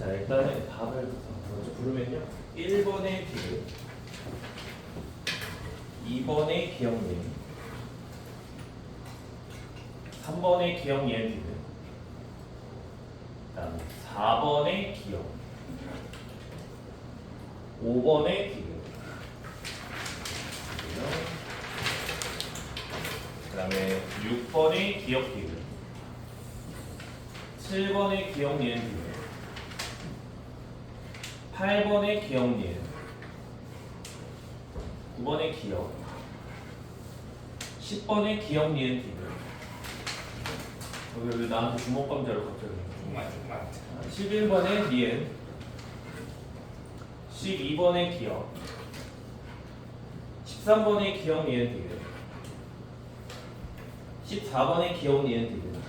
자, 일단은 답을 먼저 부르면요. 1번의 디귿, 2번의 기억님, 3번의 기억니은 디귿, 그다음 4번의 기억, 5번의 디귿, 그다음에 6번의 기억 디귿, 7번의 기억 니은 디귿, 8번의 기억 니은, 9번의 기억, 10번의 기억 니은 디귿. 왜 나한테 주먹 감자를 갑자기? 조금만. 11번의 니은, 12번의 기억, 13번의 기억 니은 디귿, 14번의 기억 니은 디귿,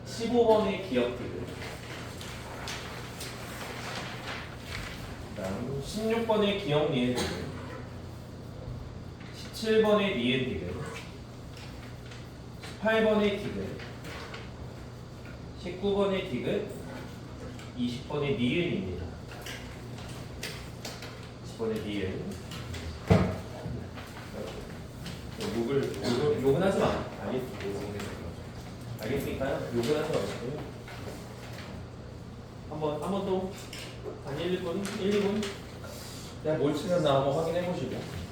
15번의 기억 디귿, 그다음 16번의 기억 니은 디귿, 17번의 니은 디귿, 18번의 디귿, 19번의 디귿, 20번의 니은입니다. 20번의 니은. 욕은 하지 마. 알겠으니까요. 욕은 하지 마시고요. 한번 또 한 1, 2분? 내가 뭘 치렸나 한번 확인해 보시고.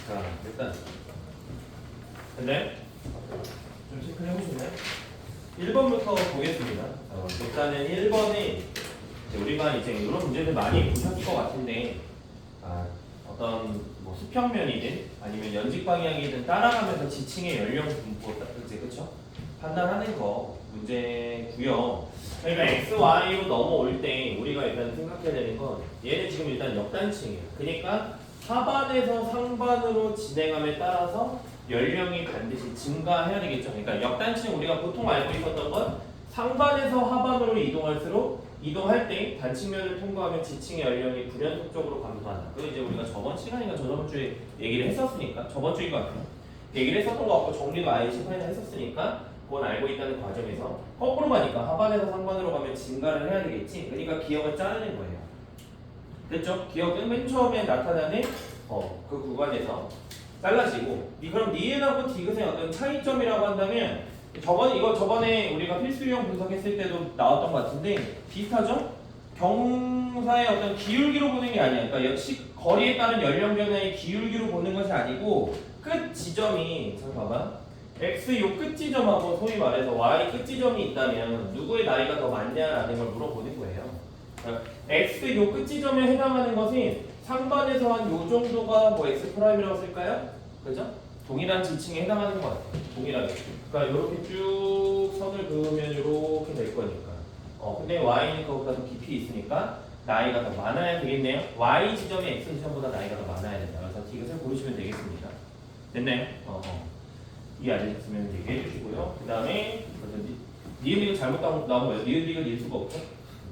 자, 일단 근데 좀 체크해 보시나요? 1번부터 보겠습니다. 일단은 1번이 우리가 이제 이런 문제들 많이 보셨을 것 같은데 어떤 뭐 수평면이든 아니면 연직 방향이든 따라가면서 지층의 연령 분포 이제 그쵸? 판단하는 거 문제고요. 그러니까 x, y로 넘어올 때 우리가 일단 생각해야 되는 건 얘는 지금 일단 역단층이에요. 그러니까 하반에서 상반으로 진행함에 따라서 연령이 반드시 증가해야 되겠죠. 그러니까 역단층 우리가 보통 알고 있었던 건 상반에서 하반으로 이동할 때 단층면을 통과하면 지층의 연령이 불연속적으로 감소한다. 그거 이제 우리가 저번 시간인가 저번 주에 얘기를 했었으니까 저번 주인 것 같아요. 얘기를 했었던 것 같고 정리도 아예 시간이나 했었으니까 그건 알고 있다는 과정에서 거꾸로 가니까 하반에서 상반으로 가면 증가를 해야 되겠지. 그러니까 기억을 짜내는 거예요. 됐죠? 기억은 맨 처음에 나타나는 그 구간에서 잘라지고 그럼 니은하고 디귿의 어떤 차이점이라고 한다면 저번에 우리가 필수 유형 분석했을 때도 나왔던 것 같은데 비슷하죠? 경사의 어떤 기울기로 보는 게 아니야. 그러니까 역시 거리에 따른 연령 변화의 기울기로 보는 것이 아니고 끝 지점이 잠깐 봐봐. X 요 끝 지점하고 소위 말해서 Y 끝 지점이 있다면 누구의 나이가 더 많냐라는 걸 물어보는 거예요. 그러니까 X 요 끝 지점에 해당하는 것이 상반에서 한 요 정도가 뭐 X 프라임이라고 쓸까요? 그죠? 동일한 지층에 해당하는 것 같아요. 동일하게. 그러니까 이렇게 쭉 선을 그으면 이렇게 될 거니까. 근데 Y는 그것보다 더 깊이 있으니까 나이가 더 많아야 되겠네요. Y 지점이 X 지점보다 나이가 더 많아야 된다. 그래서 디귿을 고르시면 되겠습니다. 됐나요? 이해 안 되셨으면 얘기해 주시고요. 그 다음에 니은 디귿 잘못 나온 거예요. 니은 디귿일 수가 없죠.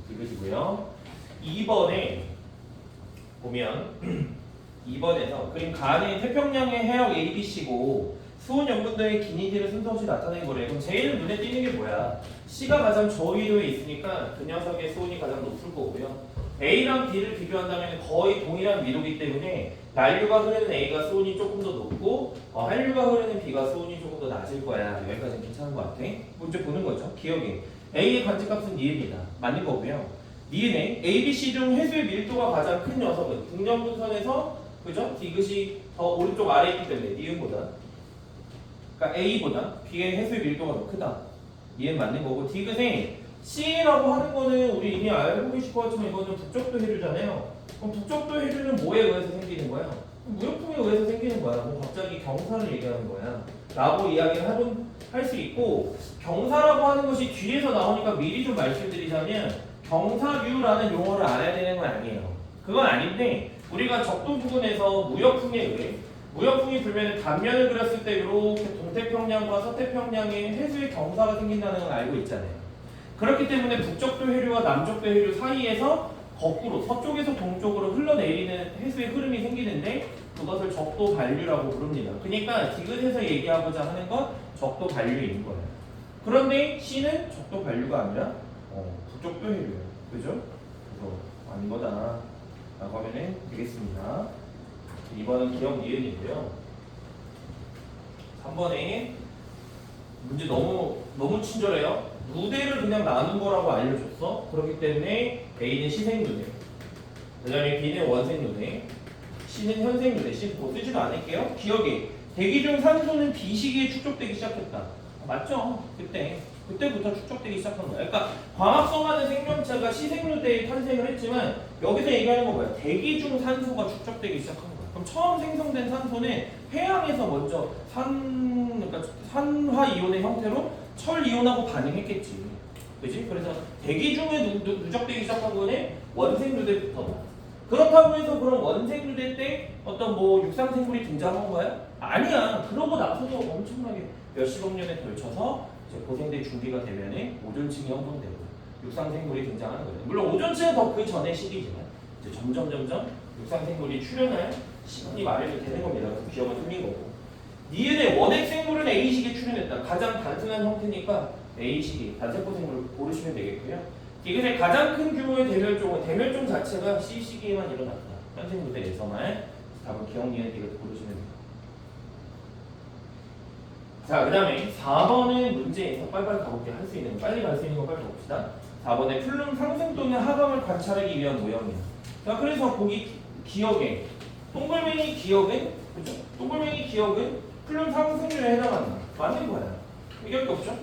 디귿이고요. 2번에 보면 2번에서 그림 가는 태평양의 해역 ABC고 수온 연분도의 기니디를 순서 없이 나타낸 거래. 그럼 제일 눈에 띄는 게 뭐야? C가 가장 저위도에 있으니까 그 녀석의 수온이 가장 높을 거고요. A랑 B를 비교한다면 거의 동일한 위도기 때문에 난류가 흐르는 A가 수온이 조금 더 높고 한류가 흐르는 B가 수온이 조금 더 낮을 거야. 여기까지는 괜찮은 것 같아. 문제 보는 거죠. 기억에 A의 관측값은 니은이다. 맞는 거고요. 니은의 A, B, C 중 해수의 밀도가 가장 큰 녀석은 북년분선에서 그죠? 디귿이 더 오른쪽 아래에 있기 때문에 니은보다 그러니까 A보다 B의 해수의 밀도가 더 크다. 이해는 맞는 거고 디귿에 C라고 하는 거는 우리 이미 알고 계실 것 같지만 이거는 북적도 해류잖아요. 그럼 북적도 해류는 뭐에 의해서 생기는 거야? 무역풍에 의해서 생기는 거야. 뭐 갑자기 경사를 얘기하는 거야. 라고 이야기를 할 수 있고 경사라고 하는 것이 뒤에서 나오니까 미리 좀 말씀드리자면 경사류라는 용어를 알아야 되는 건 아니에요. 그건 아닌데 우리가 적도 부근에서 무역풍에 의해 무역풍이 불면 단면을 그렸을 때 이렇게 동태평양과 서태평양의 해수의 경사가 생긴다는 걸 알고 있잖아요. 그렇기 때문에 북적도 해류와 남적도 해류 사이에서 거꾸로 서쪽에서 동쪽으로 흘러내리는 해수의 흐름이 생기는데 그것을 적도 반류라고 부릅니다. 그러니까 디귿에서 얘기하고자 하는 건 적도 반류인 거예요. 그런데 C는 적도 반류가 아니라 북적도 해류예요. 그죠? 그래서 아닌 거다 라고 하면 되겠습니다. 2번은 기억 니은이고요. 3번에 문제 너무 친절해요. 누대를 그냥 나눈 거라고 알려줬어. 그렇기 때문에 A는 시생누대, 그 다음에 B는 원생누대, C는 현생누대. C 뭐 쓰지도 않을게요. 기억에 대기 중 산소는 B시기에 축적되기 시작했다. 맞죠? 그때부터 축적되기 시작한 거야. 그러니까 광합성하는 생명체가 시생누대에 탄생을 했지만 여기서 얘기하는 건 뭐야? 대기 중 산소가 축적되기 시작한 거야. 그럼 처음 생성된 산소는 해양에서 먼저 그러니까 산화 이온의 형태로 철 이온하고 반응했겠지. 그지? 그래서 대기 중에 누적되기 시작한 거는 원생누대부터다. 그렇다고 해서 그런 원생누대 때 어떤 뭐 육상생물이 등장한 거야? 아니야. 그러고 나서도 엄청나게 몇십억 년에 걸쳐서 이제 고생대 준비가 되면은 오존층이 형성되고 육상생물이 등장하는 거예요. 물론 오존층은 더 그 전의 시기지만 이제 점점 육상생물이 출현할 시간이 마련이 되는 겁니다. 그 기억은 틀린 거고. 니은의 원핵생물은 A식에 출현했다. 가장 단순한 형태니까 A식이 단세포생물을 고르시면 되겠고요. 디귿의 가장 큰 규모의 대멸종 자체가 C시기에만 일어났다. 현생무대에서만. 답은 기억 니은 디귿 고르시면 됩니다. 자, 그 다음에 4번의 문제에서 빨리빨리 가볼게요. 할 수 있는 거, 빨리 갈 수 있는 거 빨리 가봅시다. 4번에 플룸 상승 또는 하강을 관찰하기 위한 모형이야. 자, 그래서 거기 기억에 동글뱅이 기억은, 그죠? 동글뱅이 기억은 플룸 상승률에 해당한다. 맞는 거야. 얘기할 게 없죠?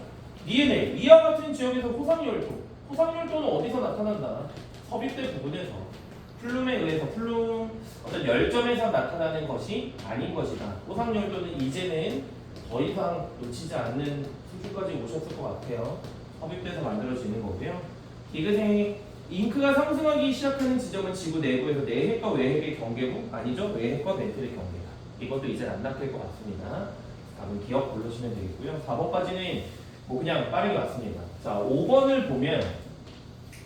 DNA, 위와 같은 지역에서 호상열도. 호상열도는 어디서 나타난다? 섭입대 부분에서. 플룸에 의해서 플룸 어떤 열점에서 나타나는 것이 아닌 것이다. 호상열도는 이제는 더 이상 놓치지 않는 수준까지 오셨을 것 같아요. 섭입돼서 만들어지는 거고요. 디귿의 잉크가 상승하기 시작하는 지점은 지구 내부에서 내핵과 외핵의 경계부 아니죠? 외핵과 멘틀의 경계다. 이것도 이제 안 낚일 것 같습니다. 답은 기억 고르시면 되겠고요. 4번까지는 뭐 그냥 빠르게 왔습니다. 자, 5번을 보면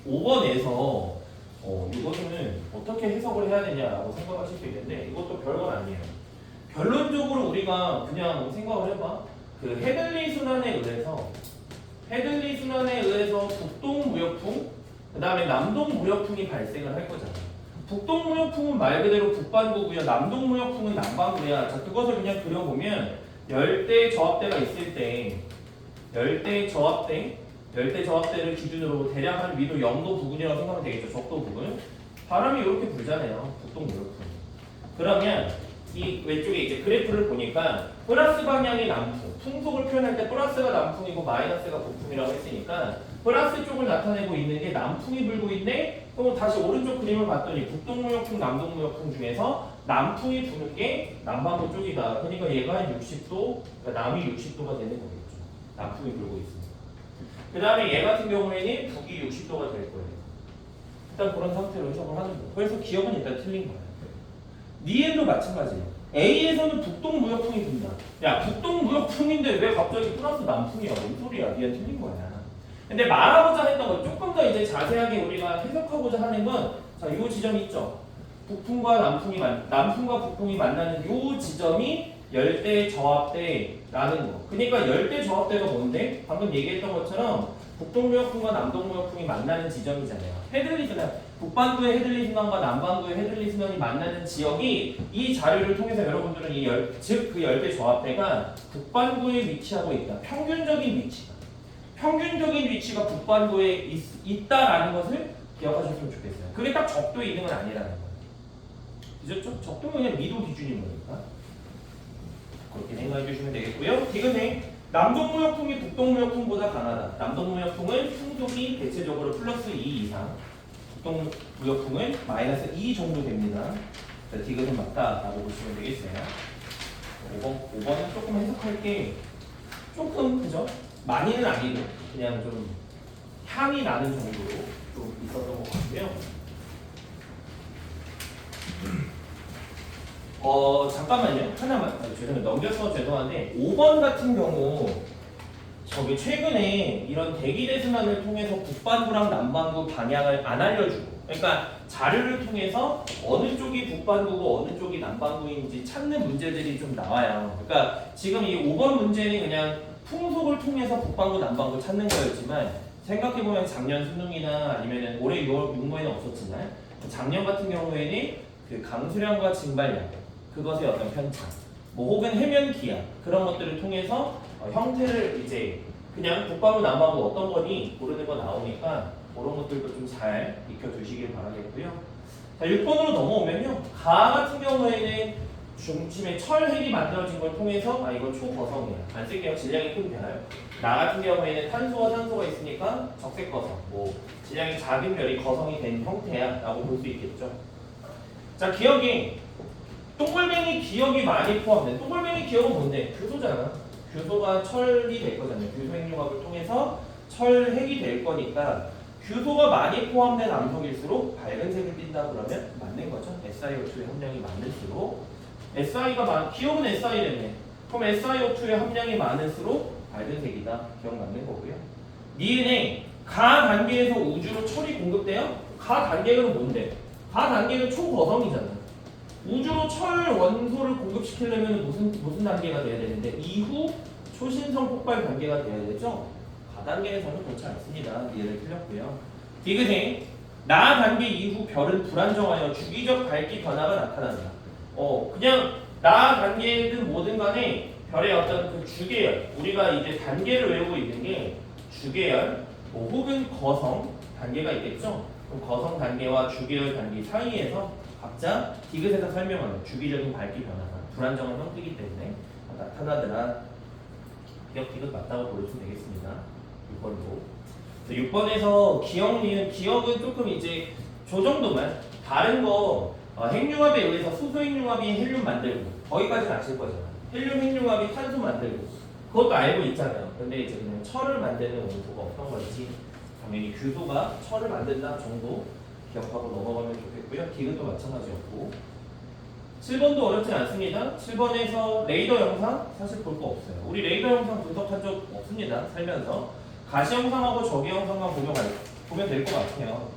5번에서 이것은 어떻게 해석을 해야 되냐라고 생각하실 수 있는데 이것도 별건 아니에요. 결론적으로 우리가 그냥 생각을 해봐. 그 헤들리 순환에 의해서 북동 무역풍, 그 다음에 남동 무역풍이 발생을 할 거잖아. 북동 무역풍은 말 그대로 북반구고요. 남동 무역풍은 남반구야. 자, 그것을 그냥 그려보면 열대 저압대가 있을 때 열대 저압대를 기준으로 대략 한 위도 0도 부근이라고 생각하면 되겠죠. 적도 부근. 바람이 이렇게 불잖아요. 북동 무역풍. 그러면 이 왼쪽에 이제 그래프를 보니까 플러스 방향이 남풍, 풍속을 표현할 때 플러스가 남풍이고 마이너스가 북풍이라고 했으니까 플러스 쪽을 나타내고 있는 게 남풍이 불고 있네. 그럼 다시 오른쪽 그림을 봤더니 북동무역풍, 남동무역풍 중에서 남풍이 부는 게 남반구 쪽이다. 그러니까 얘가 한 60도, 그러니까 남이 60도가 되는 거겠죠. 남풍이 불고 있습니다. 그 다음에 얘 같은 경우에는 북이 60도가 될 거예요. 일단 그런 상태로 해석을 하는 거예요. 그래서 기억은 일단 틀린 거예요. 니은도 마찬가지예요. A에서는 북동 무역풍이 분다. 야, 북동 무역풍인데 왜 갑자기 플러스 남풍이야? 뭔 소리야? 니은 틀린 거야. 근데 말하고자 했던 건 조금 더 이제 자세하게 우리가 해석하고자 하는 건 자, 요 지점이 있죠. 남풍과 북풍이 만나는 요 지점이 열대 저압대라는 거. 그러니까 열대 저압대가 뭔데? 방금 얘기했던 것처럼 북동무역풍과 남동무역풍이 만나는 지점이잖아요. 헤들리 순환, 북반구의 헤들리 순환과 남반구의 헤들리 순환이 만나는 지역이 이 자료를 통해서 여러분들은 그 열대 저압대가 북반구에 위치하고 있다. 평균적인 위치가 북반구에 있다라는 것을 기억하셨으면 좋겠어요. 그게 딱 적도에 있는 건 아니라는 거예요. 잊었죠? 적도는 그냥 미도 기준인 거니까. 그렇게 생각해 주시면 되겠고요. 디귿의 남동무역풍이 북동무역풍보다 강하다. 남동무역풍은 풍속이 대체적으로 플러스 2 이상, 북동무역풍은 마이너스 2 정도 됩니다. 디귿은 맞다라고 보시면 되겠어요. 5번은 조금 해석할 게 조금 그죠? 많이는 아니고 그냥 좀 향이 나는 정도로 좀 있었던 것 같고요. 잠깐만요. 하나만 죄송해요. 넘겨서 죄송한데 5번 같은 경우 저기 최근에 이런 대기대순환을 통해서 북반구랑 남반구 방향을 안 알려주고, 그러니까 자료를 통해서 어느 쪽이 북반구고 어느 쪽이 남반구인지 찾는 문제들이 좀 나와요. 그러니까 지금 이 5번 문제는 그냥 풍속을 통해서 북반구 남반구 찾는 거였지만, 생각해보면 작년 수능이나 아니면 올해 6월 육모에는 없었지만 작년 같은 경우에는 그 강수량과 증발량, 그것의 어떤 편차, 뭐 혹은 해면 기압, 그런 것들을 통해서 형태를 이제 그냥 북반구 남반구 어떤 거니 고르는 거 나오니까 그런 것들도 좀 잘 익혀두시길 바라겠고요. 자, 6번으로 넘어오면요, 가 같은 경우에는 중심에 철핵이 만들어진 걸 통해서 이건 초거성이야. 안 쓸게요. 질량이 큰 별. 나 같은 경우에는 탄소와 산소가 있으니까 적색거성. 뭐 질량이 작은 별이 거성이 된 형태야라고 볼 수 있겠죠. 자, 기억이 똥글뱅이 기억이 많이 포함된. 똥글뱅이 기억은 뭔데? 규소잖아. 규소가 철이 될 거잖아요. 규소 핵융합을 통해서 철핵이 될 거니까 규소가 많이 포함된 암석일수록 밝은 색을 띈다 그러면 맞는 거죠. SiO2의 함량이 많을수록 기억은 Si랬네. 그럼 SiO2의 함량이 많을수록 밝은 색이다. 기억 맞는 거고요. 니은에 가 단계에서 우주로 철이 공급돼요? 가 단계는 뭔데? 가 단계는 초거성이잖아. 우주로 철 원소를 공급시키려면 무슨 단계가 돼야 되는데 이후 초신성 폭발 단계가 돼야 되죠. 가 단계에서는 그렇지 않습니다. 얘를 틀렸고요. 디귿의 나 단계 이후 별은 불안정하여 주기적 밝기 변화가 나타난다. 그냥 나 단계든 뭐든 간에 별의 어떤 그 주계열, 우리가 이제 단계를 외우고 있는 게 주계열, 혹은 거성 단계가 있겠죠. 그럼 거성 단계와 주계열 단계 사이에서 각자 디귿에서 설명하는 주기적인 밝기 변화가 불안정한 형태이기 때문에 나타나더라. 기억 디귿 맞다고 보여주면 되겠습니다. 6번으로. 6번에서 기억, 니은 기억은 조금 이제 저 정도만. 다른 거 핵융합에 의해서 수소 핵융합이 헬륨 만들고 거기까지는 아실 거잖아. 헬륨 핵융합이 탄소 만들고 그것도 알고 있잖아요. 근데 이제 그냥 철을 만드는 원소가 어떤 건지 당연히 규소가 철을 만든다 정도 기억하고 넘어가면 좋겠고요. 디귿도 마찬가지였고. 7번도 어렵지 않습니다. 7번에서 레이더 영상 사실 볼 거 없어요. 우리 레이더 영상 분석한 적 없습니다. 살면서. 가시 영상하고 저기 영상만 보면 될 것 같아요.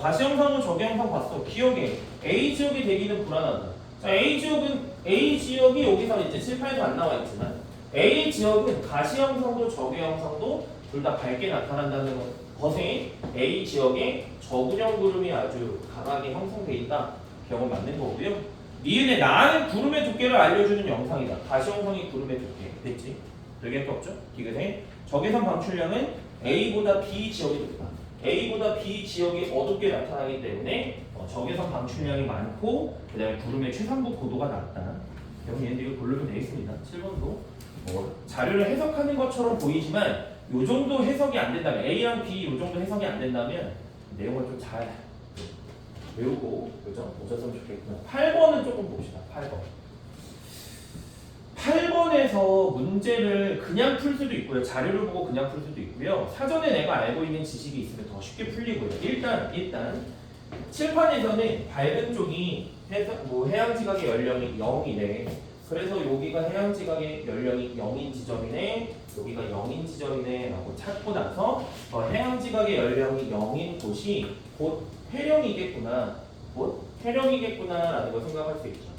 가시 영상은 저기 영상 봤어. 기억에 A 지역의 대기는 불안하다. 자, A 지역이 여기서 이제 칠판에도 안 나와 있지만 A 지역은 가시 영상도 저기 영상도 둘 다 밝게 나타난다는 것에 A 지역에 저구령 구름이 아주 강하게 형성돼 있다. 기억은 맞는 거고요. 니은의 나는 구름의 두께를 알려주는 영상이다. 가시 영상이 구름의 두께 됐지? 되게 없죠? 디귿의 적외선 방출량은 A보다 B 지역이 높다. A보다 B 지역이 어둡게 나타나기 때문에 적외선 방출량이 많고 그 다음에 구름의 최상부 고도가 낮다. 여기 얘는 이거 고르면 되겠습니다. 7번도 자료를 해석하는 것처럼 보이지만 요 정도 해석이 안 된다면 A랑 B 요 정도 해석이 안 된다면 내용을 좀 잘 외우고 그죠? 오셨으면 좋겠구나. 8번은 조금 봅시다. 8번에서 문제를 그냥 풀 수도 있고요. 자료를 보고 그냥 풀 수도 있고요. 사전에 내가 알고 있는 지식이 있으면 더 쉽게 풀리고요. 일단 칠판에서는 밝은 쪽이 해양지각의 연령이 0이래. 그래서 여기가 해양지각의 연령이 0인 지점이네, 여기가 0인 지점이네 라고 찾고 나서 해양지각의 연령이 0인 곳이 곧 해령이겠구나 라는 걸 생각할 수 있죠.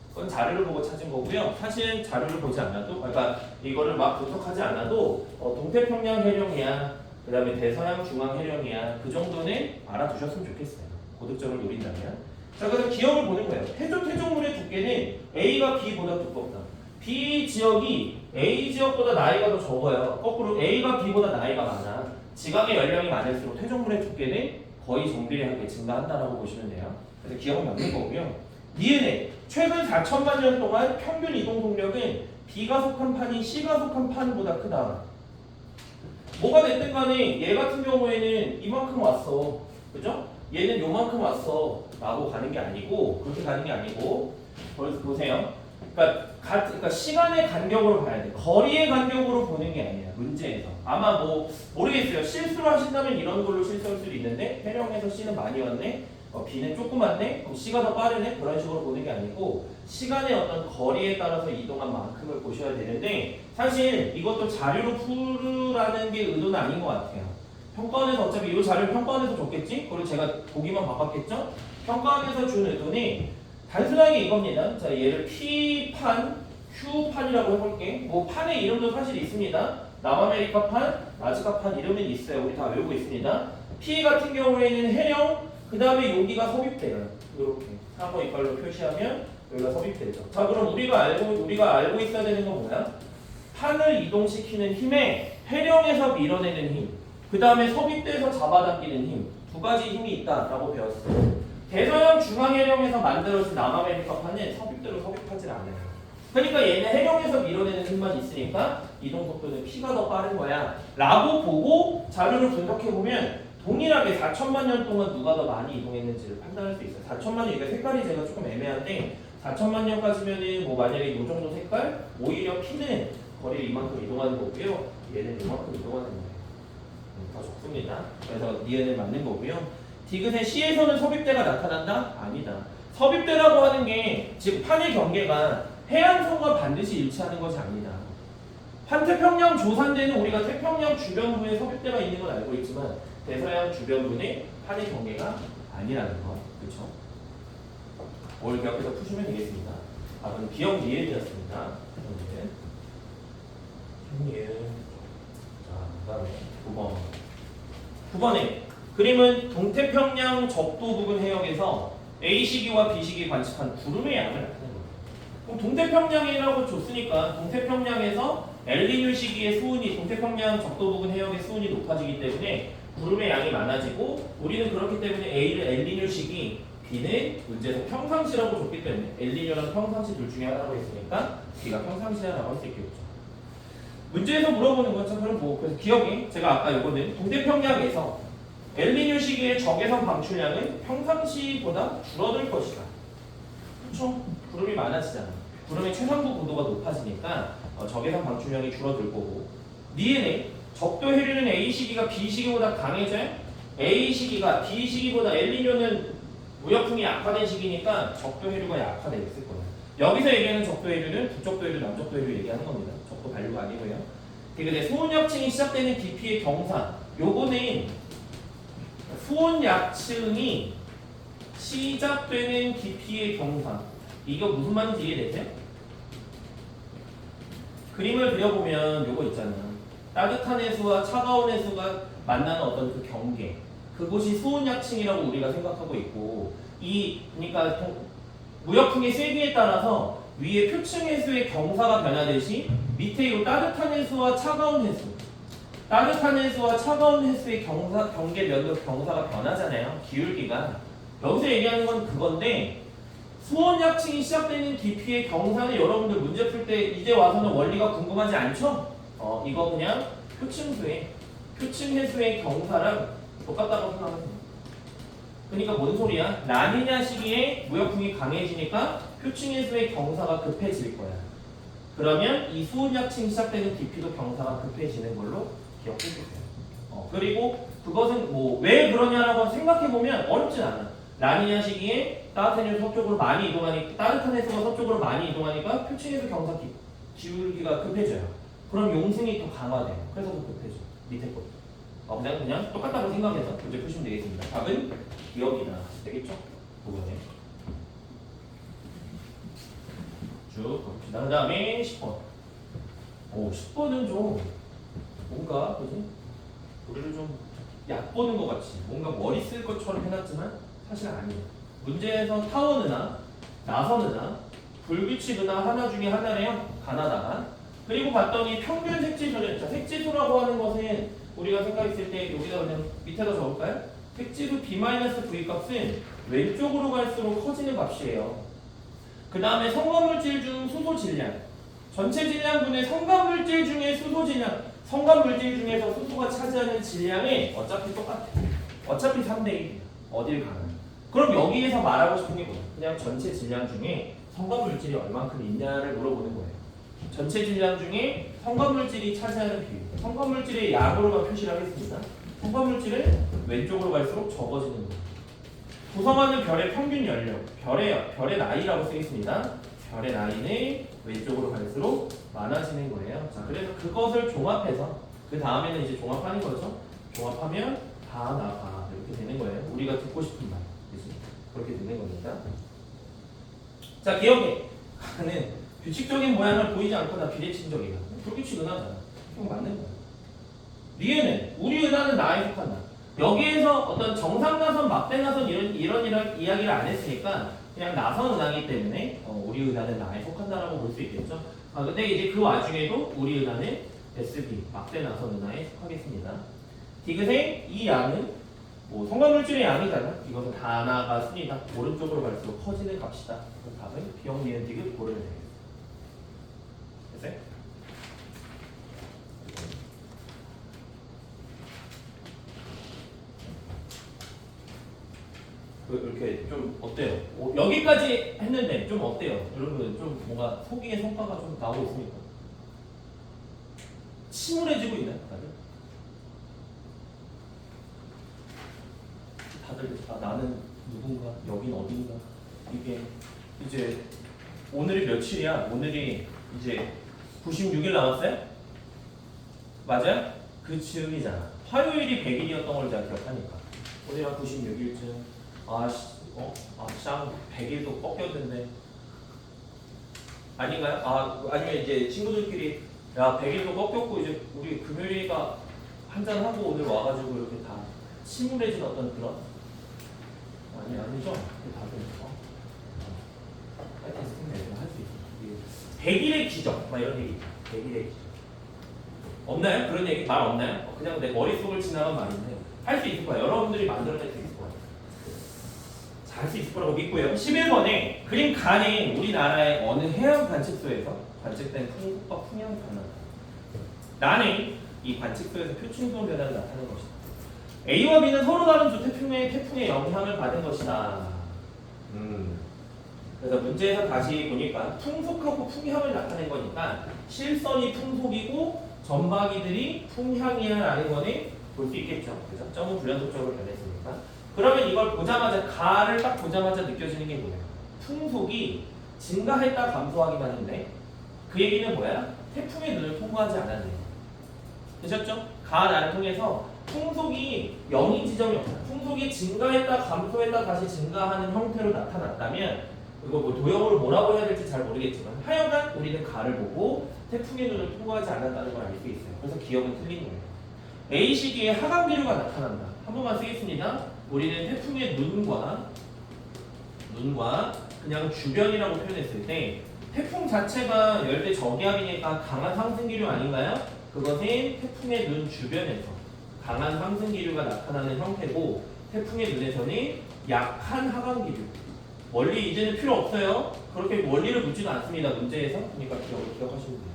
그건 자료를 보고 찾은 거고요. 사실 자료를 보지 않아도, 그러니까 이거를 막 분석하지 않아도 동태평양 해령이야, 그 다음에 대서양 중앙 해령이야, 그 정도는 알아두셨으면 좋겠어요. 고득점을 노린다면. 자, 그래서 기억을 보는 거예요. 태조물의 두께는 A가 B보다 두껍다. B 지역이 A 지역보다 나이가 더 적어요. 거꾸로 A가 B보다 나이가 많아. 지각의 연령이 많을수록 태조물의 두께는 거의 정비례하게 증가한다라고 보시면 돼요. 그래서 기억은 맞는 거고요. 니은에 최근 4천만 년 동안 평균 이동 속력은 B가 속한 판이 C가 속한 판보다 크다. 뭐가 됐든 간에 얘 같은 경우에는 이만큼 왔어. 그죠? 얘는 요만큼 왔어. 라고 가는 게 아니고, 그렇게 가는 게 아니고, 보세요. 그러니까 시간의 간격으로 봐야 돼. 거리의 간격으로 보는 게 아니야. 문제에서. 아마 뭐 모르겠어요. 실수를 하신다면 이런 걸로 실수할 수도 있는데 해령에서 C는 많이 왔네. B는 조금 왔네. 그럼 C가 더 빠르네. 그런 식으로 보는 게 아니고 시간의 어떤 거리에 따라서 이동한 만큼을 보셔야 되는데 사실 이것도 자료로 풀으라는 게 의도는 아닌 것 같아요. 평가원에서 어차피 이 자료를 평가원에서 줬겠지? 그리고 제가 보기만 바꿨겠죠? 평가원에서 준 의도는 단순하게 이겁니다. 자, 얘를 P판, Q판이라고 해볼게. 뭐 판의 이름도 사실 있습니다. 남아메리카판, 라즈카판 이름은 있어요. 우리 다 외우고 있습니다. P 같은 경우에는 해령, 그 다음에 여기가 섭입돼요. 이렇게 3번 이빨로 표시하면 여기가 섭입되죠. 자, 그럼 우리가 알고 있어야 되는 건 뭐야? 판을 이동시키는 힘에 해령에서 밀어내는 힘, 그 다음에 섭입돼서 잡아당기는 힘, 두 가지 힘이 있다라고 배웠어요. 대서양 중앙해령에서 만들어진 남아메리카판은 섭입대로 섭입하지 않아요. 그러니까 얘는 해령에서 밀어내는 힘만 있으니까 이동 속도는 P가 더 빠른 거야 라고 보고 자료를 분석해보면 동일하게 4천만 년 동안 누가 더 많이 이동했는지를 판단할 수 있어요. 4천만 년, 이게 색깔이 제가 조금 애매한데 4천만 년까지면은 뭐 만약에 이 정도 색깔 오히려 P는 거리를 이만큼 이동하는 거고요. 얘는 이만큼 이동하는 거예요. 더 적습니다. 그래서 니은을 맞는 거고요. 디귿의 C에서는 섭입대가 나타난다? 아니다. 섭입대라고 하는 게 즉 판의 경계가 해안선과 반드시 일치하는 것이 아니다. 환태평양 조산대는 우리가 태평양 주변부에 섭입대가 있는 건 알고 있지만 대서양 주변부는 판의 경계가 아니라는 거. 그렇죠? 올 기억해서 푸시면 되겠습니다. 답은 기억 니은이었습니다. 니은. 자, 그다음에 9번. 9번에 그림은 동태평양 적도 부근 해역에서 A시기와 B시기 관측한 구름의 양을 나타내는 거예요. 그럼 동태평양이라고 줬으니까 동태평양에서 엘니뇨 시기의 수온이 동태평양 적도 부근 해역의 수온이 높아지기 때문에 구름의 양이 많아지고 우리는 그렇기 때문에 A를 엘니뇨 시기, B는 문제에서 평상시라고 줬기 때문에 엘니뇨랑 평상시 둘 중에 하나라고 했으니까 B가 평상시라고 할 수 있겠죠. 문제에서 물어보는 거죠. 그럼 뭐 그래서 기억이 제가 아까 이거는 동태평양에서 엘니뇨 시기의 적외선 방출량은 평상시보다 줄어들 것이다. 그렇죠? 구름이 많아지잖아. 구름의 최상부 고도가 높아지니까 적외선 방출량이 줄어들 거고 니은의 적도 해류는 A 시기가 B 시기보다 강해져요? A 시기가 B 시기보다 엘니뇨는 무역풍이 약화된 시기니까 적도 해류가 약화됐을 거예요. 여기서 얘기하는 적도 해류는 북적도 해류, 남적도 해류 얘기하는 겁니다. 적도 반류가 아니고요. 근데 수온약층이 시작되는 깊이의 경사 요거는 수온약층이 시작되는 깊이의 경사 이거 무슨 말인지 이해되세요? 그림을 그려보면 요거 있잖아. 따뜻한 해수와 차가운 해수가 만나는 어떤 그 경계 그곳이 수온약층이라고 우리가 생각하고 있고 그러니까 무역풍의 세기에 따라서 위에 표층 해수의 경사가 변하듯이 밑에 이 따뜻한 해수와 차가운 해수 따뜻한 해수와 차가운 해수의 경계 면적 경사가 변하잖아요. 기울기가. 여기서 얘기하는 건 그건데 수온약층이 시작되는 깊이의 경사는 여러분들 문제 풀 때 이제 와서는 원리가 궁금하지 않죠? 이거 그냥 표층 해수의 경사랑 똑같다고 생각하면 돼요. 그러니까 뭔 소리야? 라니냐 시기에 무역풍이 강해지니까 표층 해수의 경사가 급해질 거야. 그러면 이 수온약층이 시작되는 깊이도 경사가 급해지는 걸로 기억해주세요. 그리고 그것은 뭐 왜 그러냐라고 생각해보면 어렵진 않아. 라니냐 시기에 따뜻한 해수 서쪽으로 많이 이동하니까 따뜻한 해수가 서쪽으로 많이 이동하니까 표층 해수 경사 기울기가 급해져요. 그럼 용승이 더 강화돼요. 그래서 더 급해져. 밑에 거. 그냥 똑같다고 생각해서 문제 푸시면 되겠습니다. 답은 기억이다. 되겠죠? 그거네. 쭉 봅시다. 그 다음에 10번. 10번은 좀 뭔가 그지? 우리를 좀 얕보는 것 같이 뭔가 머리 쓸 것처럼 해놨지만 사실 아니에요. 문제에서 타워느나 나선느나 불규칙이나 하나 중에 하나래요. 가나다가. 그리고 봤더니 평균 색지수는 자 색지수라고 하는 것은 우리가 생각했을 때 여기다 그냥 밑에다 적을까요? 색지수 B-V 값은 왼쪽으로 갈수록 커지는 값이에요. 그 다음에 성과물질 중 수소 질량. 전체 질량분의 성과물질 중에 수소 질량. 성과물질 중에서 수소가 차지하는 질량이 어차피 똑같아. 어차피 3대1. 어딜 가나. 그럼 여기에서 말하고 싶은 게 뭐야? 그냥 전체 질량 중에 성과물질이 얼만큼 있냐를 물어보는 거예요. 전체 질량 중에 성과물질이 차지하는 비율. 성과물질의 양으로만 표시를 하겠습니다. 성과물질은 왼쪽으로 갈수록 적어지는 거예요. 구성하는 별의 평균 연령, 별의 나이라고 쓰겠습니다. 별의 나이는 왼쪽으로 갈수록 많아지는 거예요. 자, 그래서 그것을 종합해서 그 다음에는 이제 종합하는 거죠. 종합하면 다 나가 이렇게 되는 거예요. 우리가 듣고 싶은 말, 그렇지? 그렇게 되는 겁니다. 자, 기억해. 가는 규칙적인 모양을 보이지 않거나 비례칭적이야. 불규칙 은하잖아. 이거 맞는 거야. 리에는 우리 은하는 나에 속한다. 여기에서 어떤 정상나선, 막대나선 이런 이야기를 안 했으니까 그냥 나선 은하이기 때문에 우리 은하는 나에 속한다라고 볼 수 있겠죠. 근데 이제 그 와중에도 우리 은하는 SB, 막대나선 은하에 속하겠습니다. 디귿의 이 양은 뭐 성과물질의 양이잖아. 이것은 다나가 순이다. 오른쪽으로 갈수록 커지는 값이다. 그 답은 비용 니은 디귿 고르면 되겠습니다. 됐어요? 이렇게 좀 어때요? 여기까지 했는데 좀 어때요? 여러분 좀 뭔가 소기의 성과가 좀 나오고 있습니까? 침울해지고 있나요? 다들 나는 누군가, 여긴 어딘가. 이게 이제 오늘이 며칠이야? 오늘이 이제 96일 남았어요? 맞아요? 그 즈음이잖아. 화요일이 100일이었던 걸 제가 기억하니까. 오늘 한 96일쯤. 쌍 100일도 꺾였는데 아닌가요? 아니면 이제 친구들끼리 야 100일도 꺾였고 이제 우리 금요일이가 한잔 하고 오늘 와가지고 이렇게 다 침울해진 어떤 그런 아니죠? 다들 하여튼 스팅을 할 수 있어. 100일의 기적 막 이런 얘기 있죠. 100일의 기적 없나요? 그런 얘기 말 없나요? 그냥 내 머릿속을 지나간 말인데 할 수 있을 거예요. 여러분들이 만들어낼 수 있을 거예요. 할 수 있을 거라고 믿고요. 11번에 그림 간에 우리나라의 어느 해양 관측소에서 관측된 풍속과 풍향 변화. 나는 이 관측소에서 표층동 변화를 나타낸 것이다. A와 B는 서로 다른 두 태풍의 영향을 받은 것이다. 그래서 문제에서 다시 보니까 풍속하고 풍향을 나타낸 거니까 실선이 풍속이고 점박이들이 풍향이야라는 거는 볼 수 있겠죠. 그래서 점은 불연속적으로 변했으니까. 그러면 이걸 보자마자 가를 딱 보자마자 느껴지는 게 뭐예요? 풍속이 증가했다 감소하기만 했네. 그 얘기는 뭐야? 태풍의 눈을 통과하지 않았네요. 되셨죠? 가나를 통해서 풍속이 0인 지점이 없다. 풍속이 증가했다 감소했다 다시 증가하는 형태로 나타났다면 이거 뭐 도형으로 뭐라고 해야 될지 잘 모르겠지만 하여간 우리는 가를 보고 태풍의 눈을 통과하지 않았다는 걸 알 수 있어요. 그래서 기억은 틀린 거예요. A 시기에 하강기류가 나타난다. 한 번만 쓰겠습니다. 우리는 태풍의 눈과 그냥 주변이라고 표현했을 때 태풍 자체가 열대 저기압이니까 강한 상승기류 아닌가요? 그것은 태풍의 눈 주변에서 강한 상승기류가 나타나는 형태고 태풍의 눈에서는 약한 하강기류. 원리 이제는 필요 없어요. 그렇게 원리를 묻지도 않습니다. 문제에서. 그러니까 기억하시면 돼요.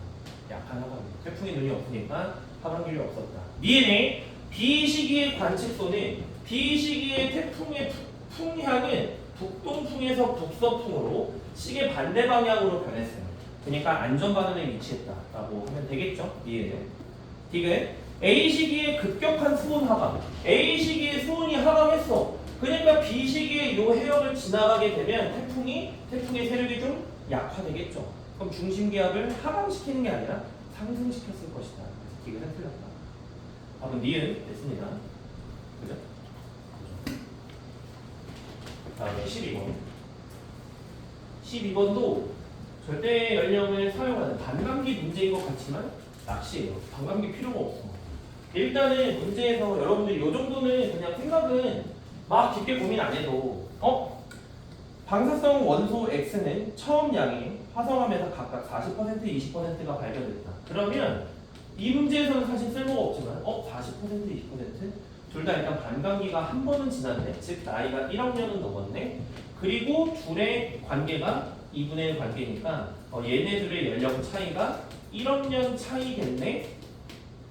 약한 하강기류. 태풍의 눈이 없으니까 하강기류 없었다. 미엔의 B 시기의 관측소는 B 시기의 태풍의 풍향은 북동풍에서 북서풍으로 시계 반대 방향으로 변했어요. 그러니까 안전반원에 위치했다라고 하면 되겠죠? 이해는. 디귿 A 시기에 급격한 수온 하강. A 시기에 수온이 하강했어. 그러니까 B 시기에 이 해역을 지나가게 되면 태풍의 세력이 좀 약화되겠죠. 그럼 중심기압을 하강시키는 게 아니라 상승시켰을 것이다. 그래서 디귿은 틀렸다. 답은 니은 됐습니다. 그죠? 다음에 12번. 12번도 절대 연령을 사용하는 반감기 문제인 것 같지만 낚시예요. 반감기 필요가 없어. 일단은 문제에서 여러분들이 이 정도는 그냥 생각은 막 깊게 고민 안 해도 방사성 원소 X는 처음 양이 화성암에서 각각 40%, 20%가 발견됐다. 그러면 이 문제에서는 사실 쓸모가 없지만 40%, 20%? 둘 다 일단 반감기가 한 번은 지났네. 즉 나이가 1학년은 넘었네. 그리고 둘의 관계가 2분의 1 관계니까 얘네들의 연령 차이가 1억 년 차이겠네?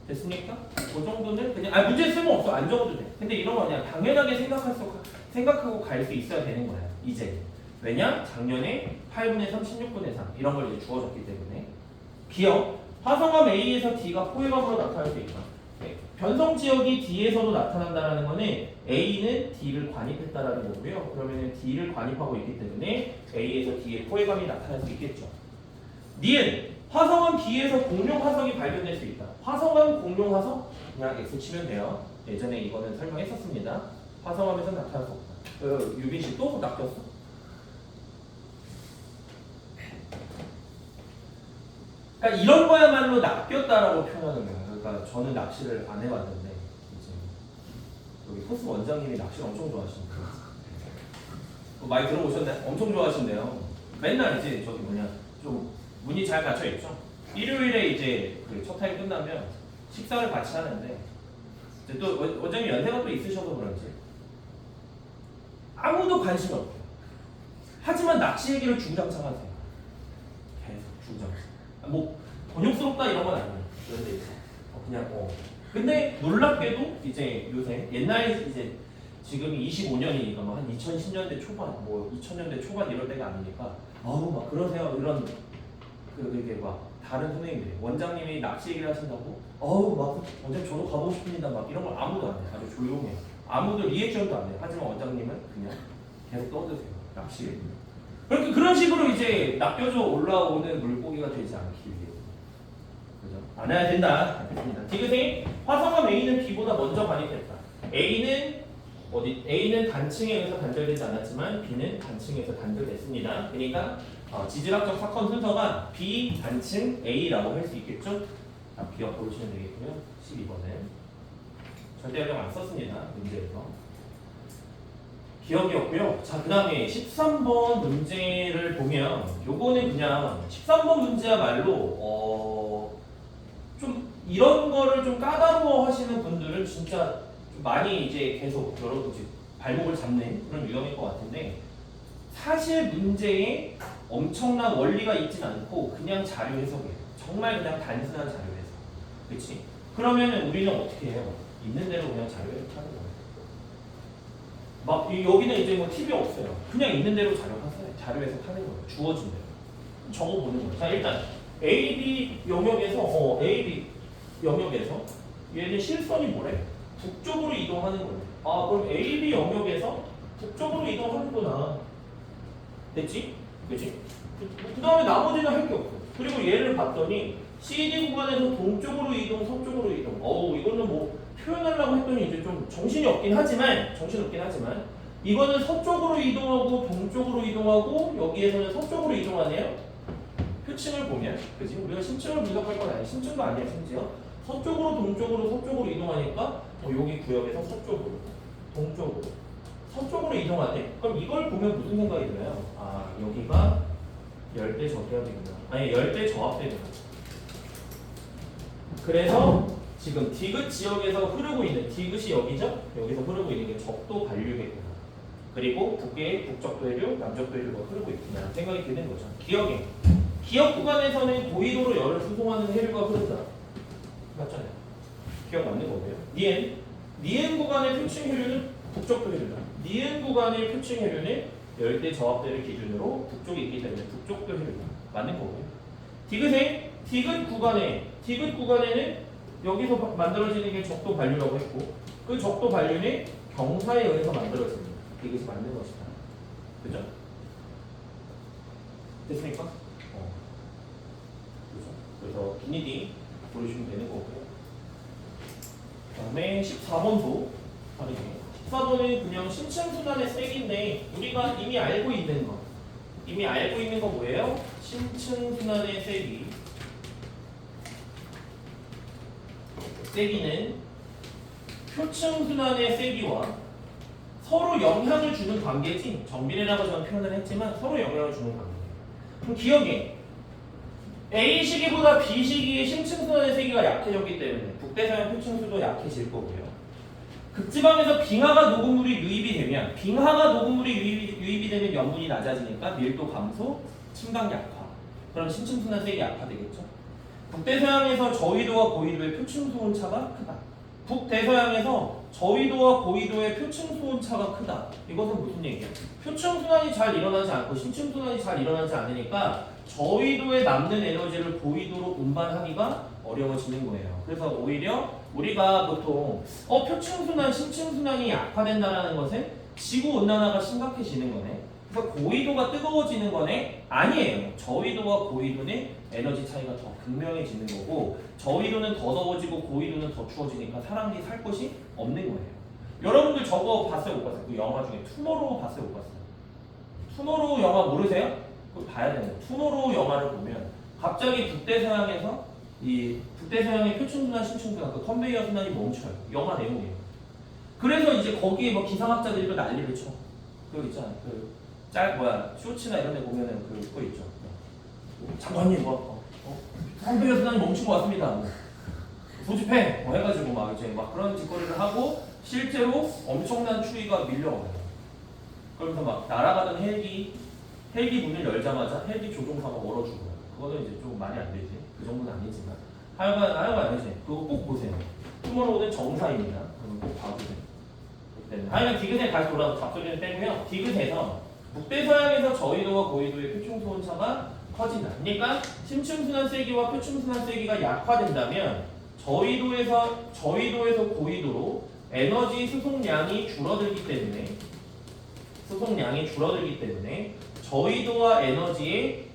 됐습니까? 그 정도는 그냥 문제 쓸모없어. 안 적어도 돼. 근데 이런 거 그냥 당연하게 생각하고 갈 수 있어야 되는 거야. 이제. 왜냐? 작년에 8분의 3, 16분의 3 이런 걸 이제 주어졌기 때문에. 기억. 화성암 A에서 D가 포획암으로 나타날 수 있다. 네. 변성 지역이 D에서도 나타난다는 거는 A는 D를 관입했다라는 거고요. 그러면 D를 관입하고 있기 때문에 A에서 D의 포획암이 나타날 수 있겠죠. 니은 화성암 B에서 공룡 화석이 발견될 수 있다. 화성암 공룡 화석 그냥 X 치면 돼요. 예전에 이거는 설명했었습니다. 화성암에서 나타날 수 없다. 유빈 씨 또 낚였어? 그러니까 이런 거야말로 낚였다라고 표현하는 거예요. 그러니까 저는 낚시를 안 해봤는데 이제 여기 코스 원장님이 낚시를 엄청 좋아하시니까 많이 들어보셨나요? 엄청 좋아하신대요. 맨날 이제 저기 좀 문이 잘 닫혀 있죠. 일요일에 이제 그 첫 타임 끝나면 식사를 같이 하는데 이제 또 원장님 연세가 또 있으셔서 그런지 아무도 관심이 없대요. 하지만 낚시 얘기를 주구장창 하세요. 계속 주구장창. 뭐 곤욕스럽다 이런 건 아니에요. 그런데 이제 그냥 근데 놀랍게도 이제 요새 옛날에 이제 지금이 25년이니까 뭐 한 2010년대 초반, 뭐 2000년대 초반 이럴 때가 아니니까 막 그러세요 이런 그게 막 다른 선생님들이 원장님이 낚시 얘기를 하신다고 막 원장님 저도 가보고 싶습니다 막 이런 걸 아무도 안 해요. 아주 조용해요. 아무도 리액션도 안 해요. 하지만 원장님은 그냥 계속 떠드세요. 낚시 얘기. 그렇게 그런 식으로 이제 낚여져 올라오는 물고기가 되지 않기 위해 그죠? 안 해야 된다. 알겠습니다. 디귿이 화성암 A는 B보다 먼저 관입했다. A는 단층에 의해서 단절되지 않았지만 B는 단층에서 단절됐습니다. 그러니까 지질학적 사건 순서가 B 단층 A라고 할 수 있겠죠? 기억 보시면 되겠고요. 12번은 절대 연령 안 썼습니다. 문제에서. 기억이었고요. 자, 그 다음에 13번 문제를 보면 요거는 그냥 13번 문제야말로 좀 이런 거를 좀 까다로워 하시는 분들은 진짜 좀 많이 이제 계속 여러분 발목을 잡는 그런 유형일 것 같은데 사실 문제에 엄청난 원리가 있진 않고 그냥 자료 해석이에요. 정말 그냥 단순한 자료 해석. 그렇지? 그러면 우리는 어떻게 해요? 있는 대로 그냥 자료 해석하는 거예요. 막 여기는 이제 뭐 팁이 없어요. 그냥 있는 대로 자료 해석하는 거예요. 주어진 대로. 적어보는 거예요. 자, 일단 AB 영역에서 AB 영역에서 얘는 실선이 뭐래? 북쪽으로 이동하는 거예요. 그럼 AB 영역에서 북쪽으로 이동하는구나. 됐지? 그치? 그 다음에 나머지는 할 게 없어. 그리고 얘를 봤더니 CD 구간에서 동쪽으로 이동, 서쪽으로 이동. 이거는 뭐 표현하려고 했더니 이제 좀 정신이 없긴 하지만 이거는 서쪽으로 이동하고 동쪽으로 이동하고 여기에서는 서쪽으로 이동하네요. 표층을 보면 그지? 우리가 심층을 분석할 건 아니야. 심층도 아니야 심지어. 서쪽으로 동쪽으로 서쪽으로 이동하니까 여기 구역에서 서쪽으로 동쪽으로 서쪽으로 이동하네. 그럼 이걸 보면 무슨 생각이 들어요? 여기가 열대 저기압이구나. 아니 열대 저압대구나. 그래서 지금 디귿 지역에서 흐르고 있는 디귿이 여기죠? 여기서 흐르고 있는 게 적도 반류겠구나. 그리고 북적도 해류, 남적도 해류가 흐르고 있구나 생각이 드는 거죠. 기억에 기억 구간에서는 고위도로 열을 수송하는 해류가 흐른다. 맞잖아요. 기억 맞는 거고요. 니엔 구간의 표층 해류는 북적도 해류다. 니은 구간의 표층 해류는 열대 저압대를 기준으로 북쪽에 있기 때문에 북쪽도 해류다. 맞는 거고요. 디귿 구간에는 여기서 만들어지는 게 적도 반류라고 했고 그 적도 반류는 경사에 의해서 만들어집니다. 디귿이 맞는 것이다. 그죠? 됐습니까? 그죠? 그래서 기니디 보여주시면 되는 거고요. 그 다음에 14번도 다르게 14번은 그냥 심층순환의 색인데 우리가 이미 알고 있는 거 뭐예요? 심층순환의 세기는 표층순환의 세기와 서로 영향을 주는 관계지. 정비례라고 저는 표현을 했지만 서로 영향을 주는 관계예요. 그럼 기억에 A 시기보다 B 시기의 심층순환의 세기가 약해졌기 때문에 북대서양 표층수도 약해질 거고요. 극지방에서 빙하가 녹음물이 유입이 되면 염분이 낮아지니까 밀도 감소, 침강 약화. 그럼 신층순환 세기 약화되겠죠? 북대서양에서 저위도와 고위도의 표층수 온차가 크다. 북대서양에서 저위도와 고위도의 표층수 온차가 크다. 이것은 무슨 얘기야? 표층순환이 잘 일어나지 않고 신층순환이 잘 일어나지 않으니까 저위도에 남는 에너지를 고위도로 운반하기가 어려워지는 거예요. 그래서 오히려 우리가 보통 표층순환, 신층순환이 약화된다는 것은 지구온난화가 심각해지는 거네. 그래서 고위도가 뜨거워지는 거네? 아니에요. 저위도와 고위도는 에너지 차이가 더 극명해지는 거고 저위도는 더 더워지고 고위도는 더 추워지니까 사람들이 살 곳이 없는 거예요. 여러분들 저거 봤어요? 못 봤어요? 그 영화 중에 투모로우 봤어요? 못 봤어요? 투모로우 영화 모르세요? 그거 봐야 되는 거예요. 투모로우 영화를 보면 갑자기 북대서양에서 이 북대서양의 표층순환, 신층순환 그 컨베이어 순환이 멈춰요. 영화 내용이에요. 그래서 이제 거기에 뭐 기상학자들이 난리를 쳐. 그거 있잖아. 쇼츠나 이런 데 보면은 그거 있죠. 장관님 컨베이어 순환이 멈춘 것 같습니다. 소집해 해가지고 막 이제 막 그런 짓거리를 하고 실제로 엄청난 추위가 밀려와요. 그러면서 막 날아가던 헬기 문을 열자마자 헬기 조종사가 얼어 죽어요. 그거는 이제 좀 말이 안 되지. 그 정도는 아니지만 하여간 이제 그거 꼭 보세요. 투모로우는 정사입니다. 그럼 꼭 봐주세요. 하여간 디귿에 다시 돌아서 잡소리는 빼고요. 디귿에서 북대서양에서 저위도와 고위도의 표층수 온차가 커진다. 그러니까 신층순환 세기와 표층순환 세기가 약화된다면 저위도에서 고위도로 에너지 수송량이 줄어들기 때문에 저위도와 에너지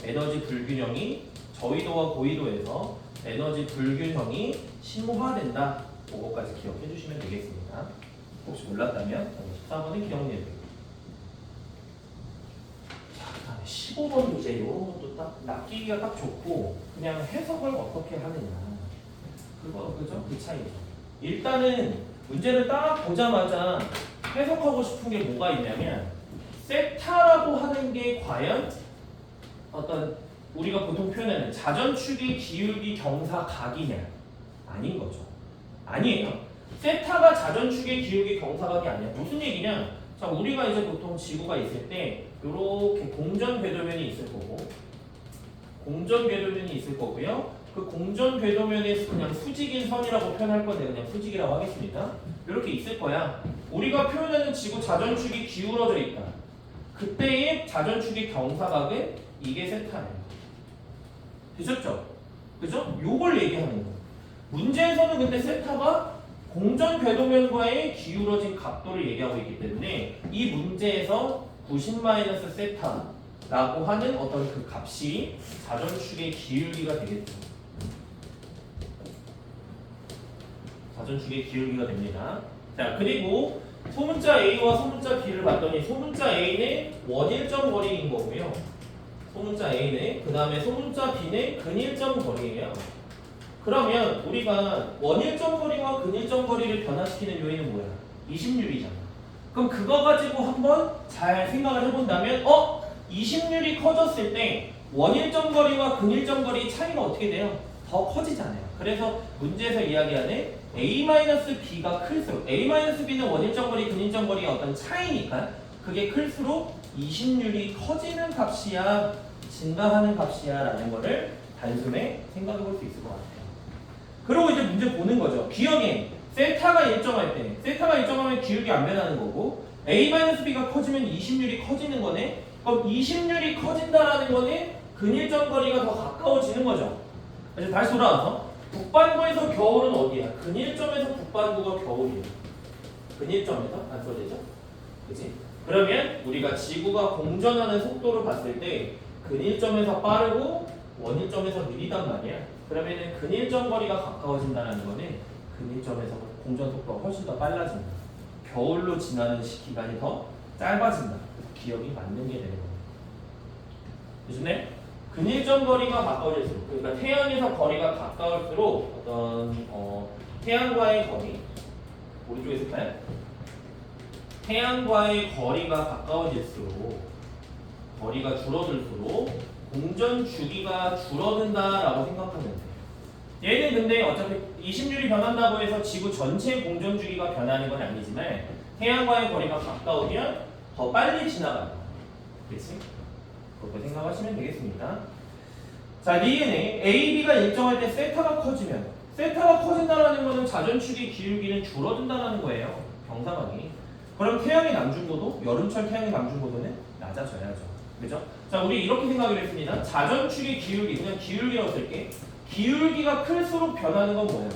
불균형이 저위도와 고위도에서 에너지 불균형이 심화된다. 그거까지 기억해 주시면 되겠습니다. 혹시 몰랐다면 14번은 기억 내용. 15번 이제 이런 것도 딱 낚이기가 딱 좋고 그냥 해석을 어떻게 하느냐 그죠? 그 차이죠. 일단은 문제를 딱 보자마자 해석하고 싶은 게 뭐가 있냐면 세타라고 하는 게 과연 어떤 우리가 보통 표현하는 자전축의 기울기 경사 각이냐 아닌 거죠. 아니에요. 세타가 자전축의 기울기 경사각이 아니야. 무슨 얘기냐? 자, 우리가 이제 보통 지구가 있을 때 이렇게 공전 궤도면이 있을 거고요. 그 공전 궤도면에서 그냥 수직인 선이라고 표현할 건데 그냥 수직이라고 하겠습니다. 이렇게 있을 거야. 우리가 표현하는 지구 자전축이 기울어져 있다. 그때의 자전축의 경사각은 이게 세타예요. 되셨죠? 그죠? 요걸 얘기하는 거예요. 문제에서는 근데 세타가 공전 궤도면과의 기울어진 각도를 얘기하고 있기 때문에 이 문제에서 90-세타라고 하는 어떤 그 값이 자전축의 기울기가 되겠죠. 자전축의 기울기가 됩니다. 자, 그리고 소문자 A와 소문자 B를 봤더니 소문자 A는 원일점 거리인 거고요. 소문자 A는 그 다음에 소문자 B는 근일점 거리예요. 그러면 우리가 원일점 거리와 근일점 거리를 변화시키는 요인은 뭐야? 20률이잖아. 그럼 그거 가지고 한번 잘 생각을 해본다면 20률이 커졌을 때 원일점 거리와 근일점 거리 차이가 어떻게 돼요? 더 커지잖아요. 그래서 문제에서 이야기하는 A-B가 클수록 A-B는 원일점 거리, 근일점 거리의 어떤 차이니까 그게 클수록 20률이 커지는 값이야, 증가하는 값이야 라는 거를 단숨에 생각해 볼 수 있을 것 같아요. 그리고 이제 문제 보는 거죠. 기억에 세타가 일정할 때 세타가 일정하면 기울기 안 변하는 거고 A-B가 커지면 20률이 커지는 거네. 그럼 20률이 커진다라는 거는 근일점 거리가 더 가까워지는 거죠. 이제 다시 돌아와서 북반구에서 겨울은 어디야? 근일점에서 북반구가 겨울이에요. 근일점에서 안 써지죠? 그치? 그러면 우리가 지구가 공전하는 속도를 봤을 때 근일점에서 빠르고 원일점에서 느리단 말이야. 그러면은 근일점 거리가 가까워진다는 거는 근일점에서 공전 속도가 훨씬 더 빨라진다. 겨울로 지나는 기간이 더 짧아진다. 기억이 맞는 게 되는 거예요. 대신에 근일점 거리가 가까워질수록, 그러니까 태양에서 거리가 가까울수록 어떤 태양과의 거리, 오른쪽에 있을까요? 태양과의 거리가 가까워질수록, 거리가 줄어들수록 공전 주기가 줄어든다라고 생각하면 돼요. 얘는 근데 어차피 20률이 변한다고 해서 지구 전체 공전 주기가 변하는 건 아니지만 태양과의 거리가 가까우면 더 빨리 지나간다. 그렇지? 그렇게 생각하시면 되겠습니다. 자, 니은에 A, B가 일정할 때 세타가 커지면 세타가 커진다라는 거는 자전축의 기울기는 줄어든다는 거예요. 경사각이. 그럼 태양의 남중고도, 여름철 태양의 남중고도는 낮아져야죠. 그죠? 자, 우리 이렇게 생각을 했습니다. 자전축의 기울기, 그냥 기울기라고 쓸게. 기울기가 클수록 변하는 건 뭐야?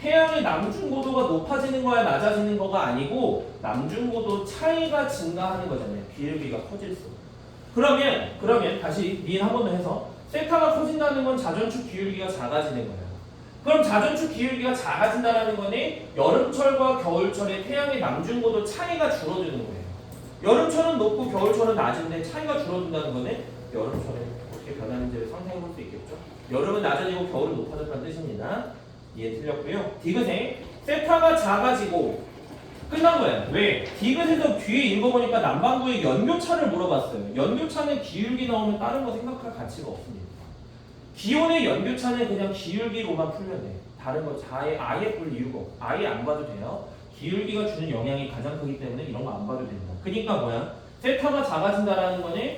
태양의 남중고도가 높아지는 거야, 낮아지는 거가 아니고 남중고도 차이가 증가하는 거잖아요. 기울기가 커질수록. 그러면 다시 니은 한 번 더 해서 세타가 커진다는 건 자전축 기울기가 작아지는 거예요. 그럼 자전축 기울기가 작아진다는 거는 여름철과 겨울철의 태양의 남중고도 차이가 줄어드는 거예요. 여름철은 높고 겨울철은 낮은데 차이가 줄어든다는 거는 여름철에 어떻게 변하는지를 상상해 볼 수 있겠죠. 여름은 낮아지고 겨울은 높아졌다는 뜻입니다. 이해 틀렸고요. 디귿에 세타가 작아지고 끝난 거예요. 왜? 디귿에서 뒤에 읽어보니까 남반구의 연료차를 물어봤어요. 연료차는 기울기 나오면 다른 거 생각할 가치가 없습니다. 기온의 연료차는 그냥 기울기로만 풀면 돼. 다른 거 아예 볼 이유가 없고 아예 안 봐도 돼요. 기울기가 주는 영향이 가장 크기 때문에 이런 거 안 봐도 된다. 그러니까 뭐야? 세타가 작아진다라는 거는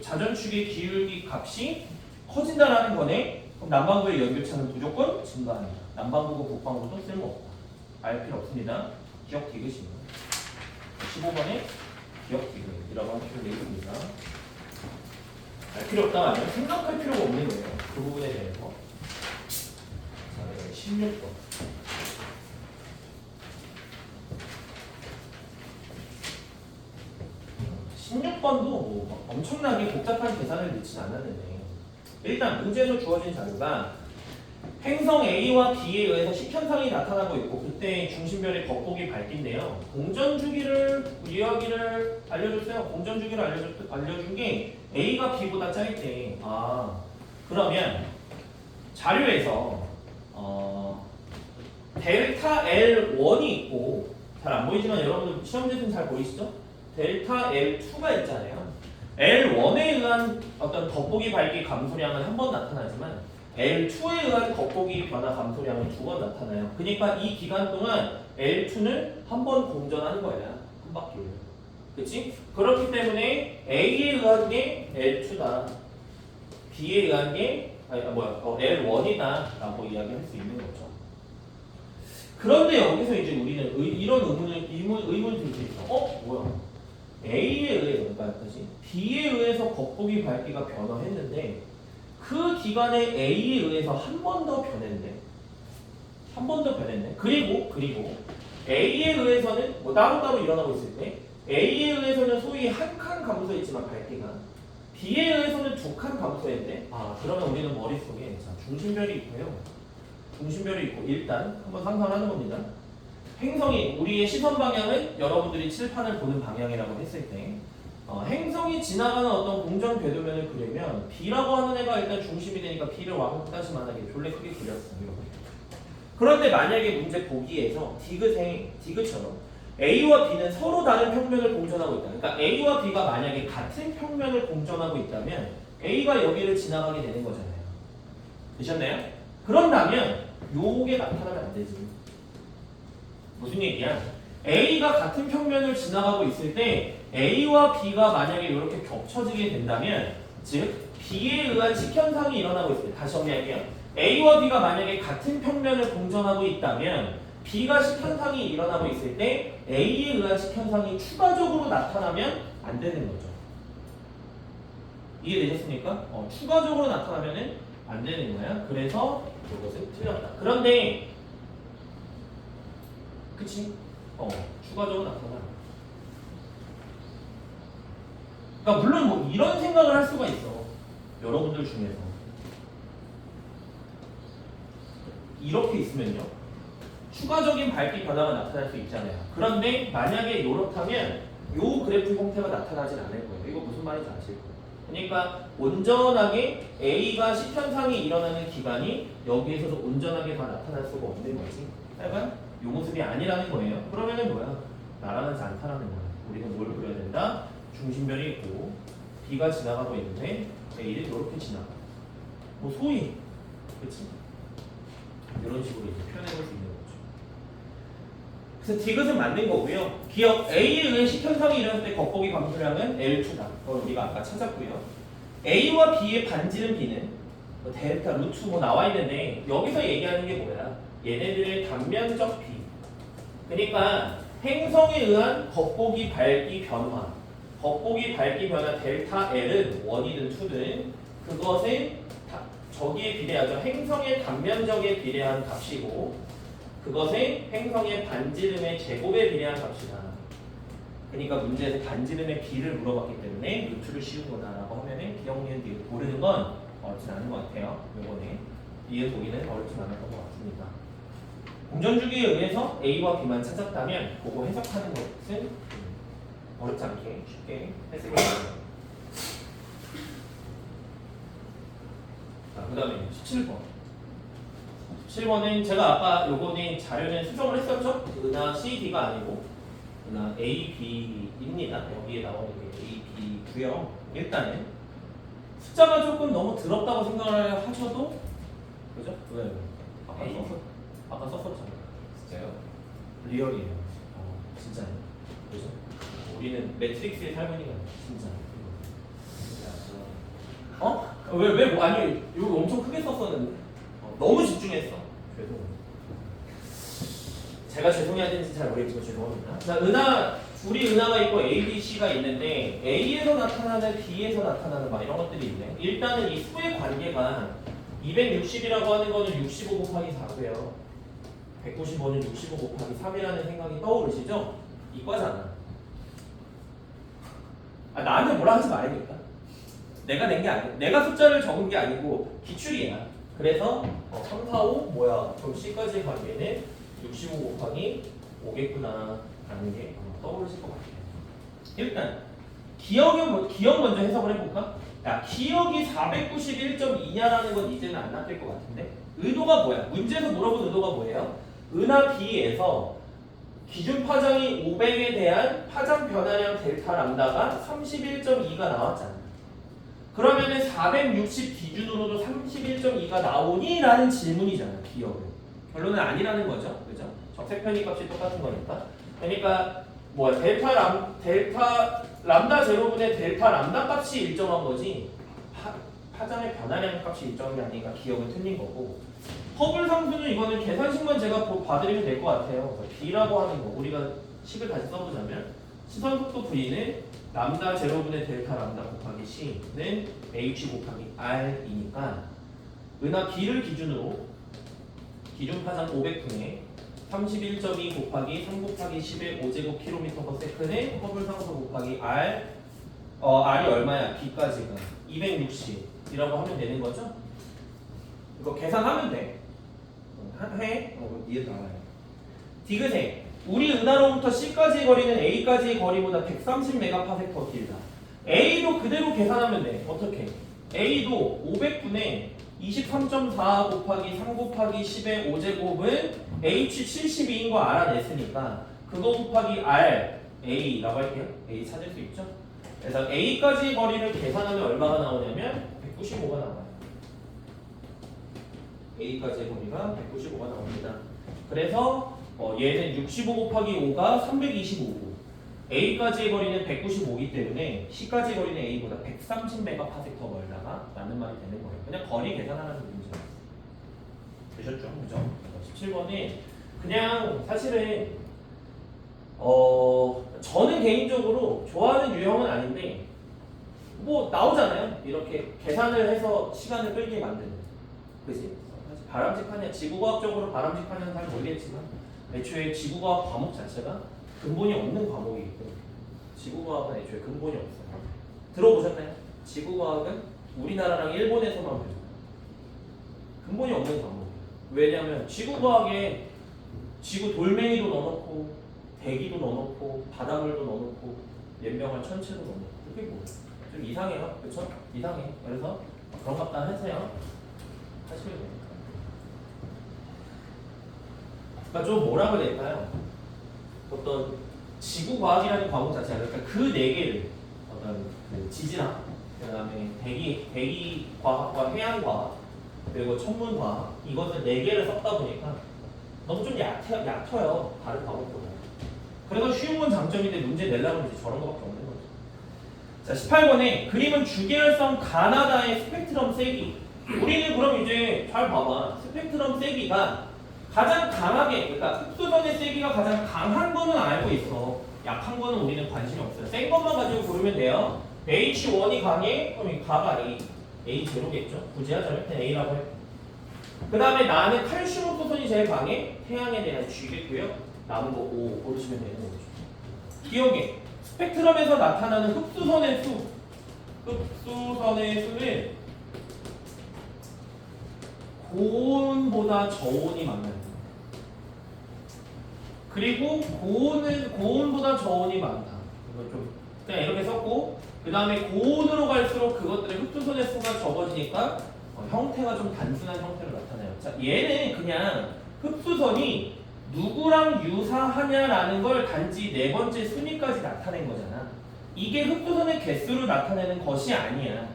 자전축의 기울기 값이 커진다라는 거네. 그럼 남반구의 연료차는 무조건 증가합니다. 남반구고 북반구도 쓸모없다. 알 필요 없습니다. 기억 디귿입니다. 15번에 기억 디귿이라고 하는 표현이 있습니다. 알 필요 없다 아니면 생각할 필요가 없는 거예요. 그 부분에 대해서. 자, 16번. 16번도 뭐 엄청나게 복잡한 계산을 넣진 않았는데 일단 문제에서 주어진 자료가 행성 A와 B에 의해서 식현상이 나타나고 있고 그때 중심별의 겉보기 밝기인데요. 공전주기를 이야기를 알려줬어요. 공전주기를 알려준 게 A가 B보다 짧대. 그러면 자료에서 델타 L1이 있고 잘 안 보이지만 여러분들 시험지에서는 잘 보이시죠? 델타 L2가 있잖아요. L1에 의한 어떤 겉보기 밝기 감소량은 한 번 나타나지만 L2에 의한 겉보기 변화 감소량은 두 번 나타나요. 그러니까 이 기간 동안 L2는 한 번 공전하는 거야. 한 바퀴를. 그치? 그렇기 때문에 A에 의한 게 L2다. B에 의한 게 L1이다 라고 이야기할 수 있는 거죠. 그런데 여기서 이제 우리는 이런 의문을 들 수 있어. 뭐야? A에 의해서, 그러니까 다시 B에 의해서 겉보기 밝기가 변화했는데 그 기간에 A에 의해서 한 번 더 변했네. 한 번 더 변했네. 그리고 A에 의해서는 뭐 따로따로 일어나고 있을 때 A에 의해서는 소위 한 칸 감소했지만 밝기가 B에 의해서는 두 칸 감소했네. 그러면 우리는 머릿속에 중심별이 있고요. 중심별이 있고 일단 한번 상상하는 겁니다. 행성이 우리의 시선 방향은 여러분들이 칠판을 보는 방향이라고 했을 때 행성이 지나가는 어떤 공전 궤도면을 그리면 B라고 하는 애가 일단 중심이 되니까 B를 왕따시만하게 졸래 크게 그렸어. 이렇게. 그런데 만약에 문제 보기에서 디귿처럼 A와 B는 서로 다른 평면을 공전하고 있다. 그러니까 A와 B가 만약에 같은 평면을 공전하고 있다면 A가 여기를 지나가게 되는 거잖아요. 되셨나요? 그런다면 요게 나타나면 안 되지. 무슨 얘기야? A가 같은 평면을 지나가고 있을 때 A와 B가 만약에 이렇게 겹쳐지게 된다면 즉 B에 의한 식현상이 일어나고 있을 때 다시 정리할게요. A와 B가 만약에 같은 평면을 공전하고 있다면 B가 식현상이 일어나고 있을 때 A에 의한 식현상이 추가적으로 나타나면 안 되는 거죠. 이해되셨습니까? 추가적으로 나타나면 안 되는 거야. 그래서 이것은 틀렸다. 그런데 그치? 추가적으로 나타나. 그러니까 물론 뭐 이런 생각을 할 수가 있어. 여러분들 중에서 이렇게 있으면요. 추가적인 밝기 변화가 나타날 수 있잖아요. 그런데 만약에 이렇다면 요 그래프 형태가 나타나진 않을 거예요. 이거 무슨 말인지 아실 거예요. 그러니까 온전하게 A가 식현상이 일어나는 기간이 여기에서도 온전하게 다 나타날 수가 없는 거지. 약간 요 모습이 아니라는 거예요. 그러면은 뭐야? 날아가지 않다라는 거야. 우리는 뭘 그려야 된다? 중심별이 있고 B가 지나가고 있는데 A를 이렇게 지나가. 뭐 소위, 그치? 이런 식으로 이제 표현해 볼 수 있는 거죠. 그래서 디귿은 맞는 거고요. 기억 A에 의해 식현상이 일어날 때 겉보기 감소량은 L2다. 그걸 우리가 아까 찾았고요. A와 B의 반지름 B는 뭐 델타 루트 뭐 나와 있는데 여기서 얘기하는 게 뭐야? 얘네들의 단면적 B. 그러니까 행성에 의한 겉보기 밝기 변화. 겉보기 밝기 변화 델타 L은 원이든 투든 그것은 저기에 비례하죠. 행성의 단면적에 비례한 값이고 그것은 행성의 반지름의 제곱에 비례한 값이다. 그러니까 문제에서 반지름의 B를 물어봤기 때문에 루트를 씌운 거다라고 하면은 기억, 니은, 디귿 고르는 건 어렵진 않은 것 같아요. 요번에 이해 보기는 어렵진 않았던 것 같습니다. 공전주기에 의해서 A와 B만 찾았다면 그거 해석하는 것은 어렵지 않게 쉽게 해석이 됩니다. 자, 그 다음에 17번. 17번은 제가 아까 요거는 자료는 수정을 했었죠? 은하 C, D가 아니고 은하 A, B입니다. 여기에 나오는 게 A, B고요. 일단은 숫자가 조금 너무 더럽다고 생각을 하셔도 그죠? 왜? 아까 썼었잖아요. 진짜요? 리얼이에요. 진짜요. 그죠? 우리는 매트릭스의 삶으니까 진짜. 어? 왜 뭐, 아니 이거 엄청 크게 썼었는데 너무 집중했어. 죄송. 제가 죄송해야 되는지 잘 모르겠지만 죄송합니다. 자, 우리 은하가 있고 A, B, C가 있는데 A에서 나타나는 B에서 나타나는 막 이런 것들이 있네. 일단은 이 수의 관계가 260이라고 하는 거는 65 곱하기 4고요. 195는 65 곱하기 3이라는 생각이 떠오르시죠? 이과잖아. 나한테 뭐라 하지 말아야겠다. 내가 낸 게 아니고 내가 숫자를 적은 게 아니고 기출이야. 그래서 3, 4, 5 뭐야? 그럼 C까지의 관계는 65 곱하기 5겠구나 라는 게 떠오르실 것 같아요. 일단 기억 먼저 해석을 해볼까? 야, 기억이 491.2냐라는 건 이제는 안 낚일 것 같은데 의도가 뭐야? 문제에서 물어본 의도가 뭐예요? 은하 B에서 기준 파장이 500에 대한 파장 변화량 델타 람다가 31.2가 나왔잖아. 그러면은 460 기준으로도 31.2가 나오니? 라는 질문이잖아. 기억은. 결론은 아니라는 거죠. 그죠? 적색 편의 값이 똑같은 거니까. 그러니까 뭐야? 델타 람다 제로분의 델타 람다 값이 일정한 거지 파장의 변화량 값이 일정한 게 아니니까 기억은 틀린 거고 허블 상수는 이거는 계산식만 제가 봐드리면 될 것 같아요. B라고 하는 거 우리가 식을 다시 써보자면 시선 속도 V는 람다 제로분의 델타 람다 곱하기 C는 H 곱하기 R이니까 은하 B를 기준으로 기준 파장 500분의 31.2 곱하기 3 곱하기 10의 5제곱 km/s는 허블 상수 곱하기 R R이 얼마야? B까지가 260이라고 하면 되는 거죠? 이거 계산하면 돼. 이해 나와요. 디귿에 우리 은하로부터 C까지의 거리는 A까지의 거리보다 130메가파섹터 길다. A도 그대로 계산하면 돼. 어떻게? A도 500분의 23.4 곱하기 3 곱하기 10의 5제곱은 H72인 거 알아냈으니까 그거 곱하기 R, A라고 할게요. A 찾을 수 있죠? 그래서 A까지의 거리를 계산하면 얼마가 나오냐면 195가 나와요. A까지의 거리가 195가 나옵니다. 그래서 얘는 65 곱하기 5가 325고 A까지의 거리는 195이기 때문에 C까지의 거리는 A보다 130메가파섹터 멀다가 맞는 말이 되는 거예요. 그냥 거리 계산하는 문제였어요. 되셨죠? 그죠? 17번이 그냥 사실은 저는 개인적으로 좋아하는 유형은 아닌데 뭐 나오잖아요. 이렇게 계산을 해서 시간을 끌게 만드는. 그지? 바람직하냐? 지구과학적으로 바람직하냐는 잘 모르겠지만 애초에 지구과학 과목 자체가 근본이 없는 과목이기 때문에 지구과학은 애초에 근본이 없어요. 들어보셨나요? 지구과학은 우리나라랑 일본에서만 배워요. 근본이 없는 과목이에요. 왜냐하면 지구과학에 지구 돌멩이도 넣어놓고 대기도 넣어놓고 바닷물도 넣어놓고 연명한 천체도 넣어놓고 그게 뭐예요? 좀 이상해요. 그렇죠? 이상해. 그래서 그런 것다 하세요. 하시면 돼요. 그러니까 좀 뭐라고 해야 될까요? 어떤 지구과학이라는 과목 자체가 그러니까 그 네 개를 어떤 그 지질학, 그다음에 대기과학과 해양과학, 그리고 천문과학 이것을 네 개를 썼다 보니까 너무 좀 얕아요. 다른 방법보다. 그래서 쉬운 건 장점인데 문제 내려면 이제 저런 거밖에 없는 거죠. 자, 18번에 그림은 주계열성 가나다의 스펙트럼 세기. 우리는 그럼 이제 잘 봐봐. 스펙트럼 세기가 가장 강하게, 그러니까 흡수선의 세기가 가장 강한 거는 알고 있어. 약한 거는 우리는 관심이 없어요. 센 것만 가지고 고르면 돼요. H1이 강해? 그럼 이 가가 A. A0겠죠. 굳이 하자면 그냥 A라고 해. 그 다음에 나는 칼슘 흡수선이 제일 강해? 태양에 대한 G겠고요. 남은 거 O 고르시면 되는 거죠. 기억해. 스펙트럼에서 나타나는 흡수선의 수. 흡수선의 수는 고온보다 저온이 많아요. 그리고 고온보다 저온이 많다. 이거 좀 그냥 이렇게 썼고, 그 다음에 고온으로 갈수록 그것들의 흡수선의 수가 적어지니까 형태가 좀 단순한 형태로 나타나요. 자, 얘는 그냥 흡수선이 누구랑 유사하냐라는 걸 단지 네 번째 순위까지 나타낸 거잖아. 이게 흡수선의 개수로 나타내는 것이 아니야.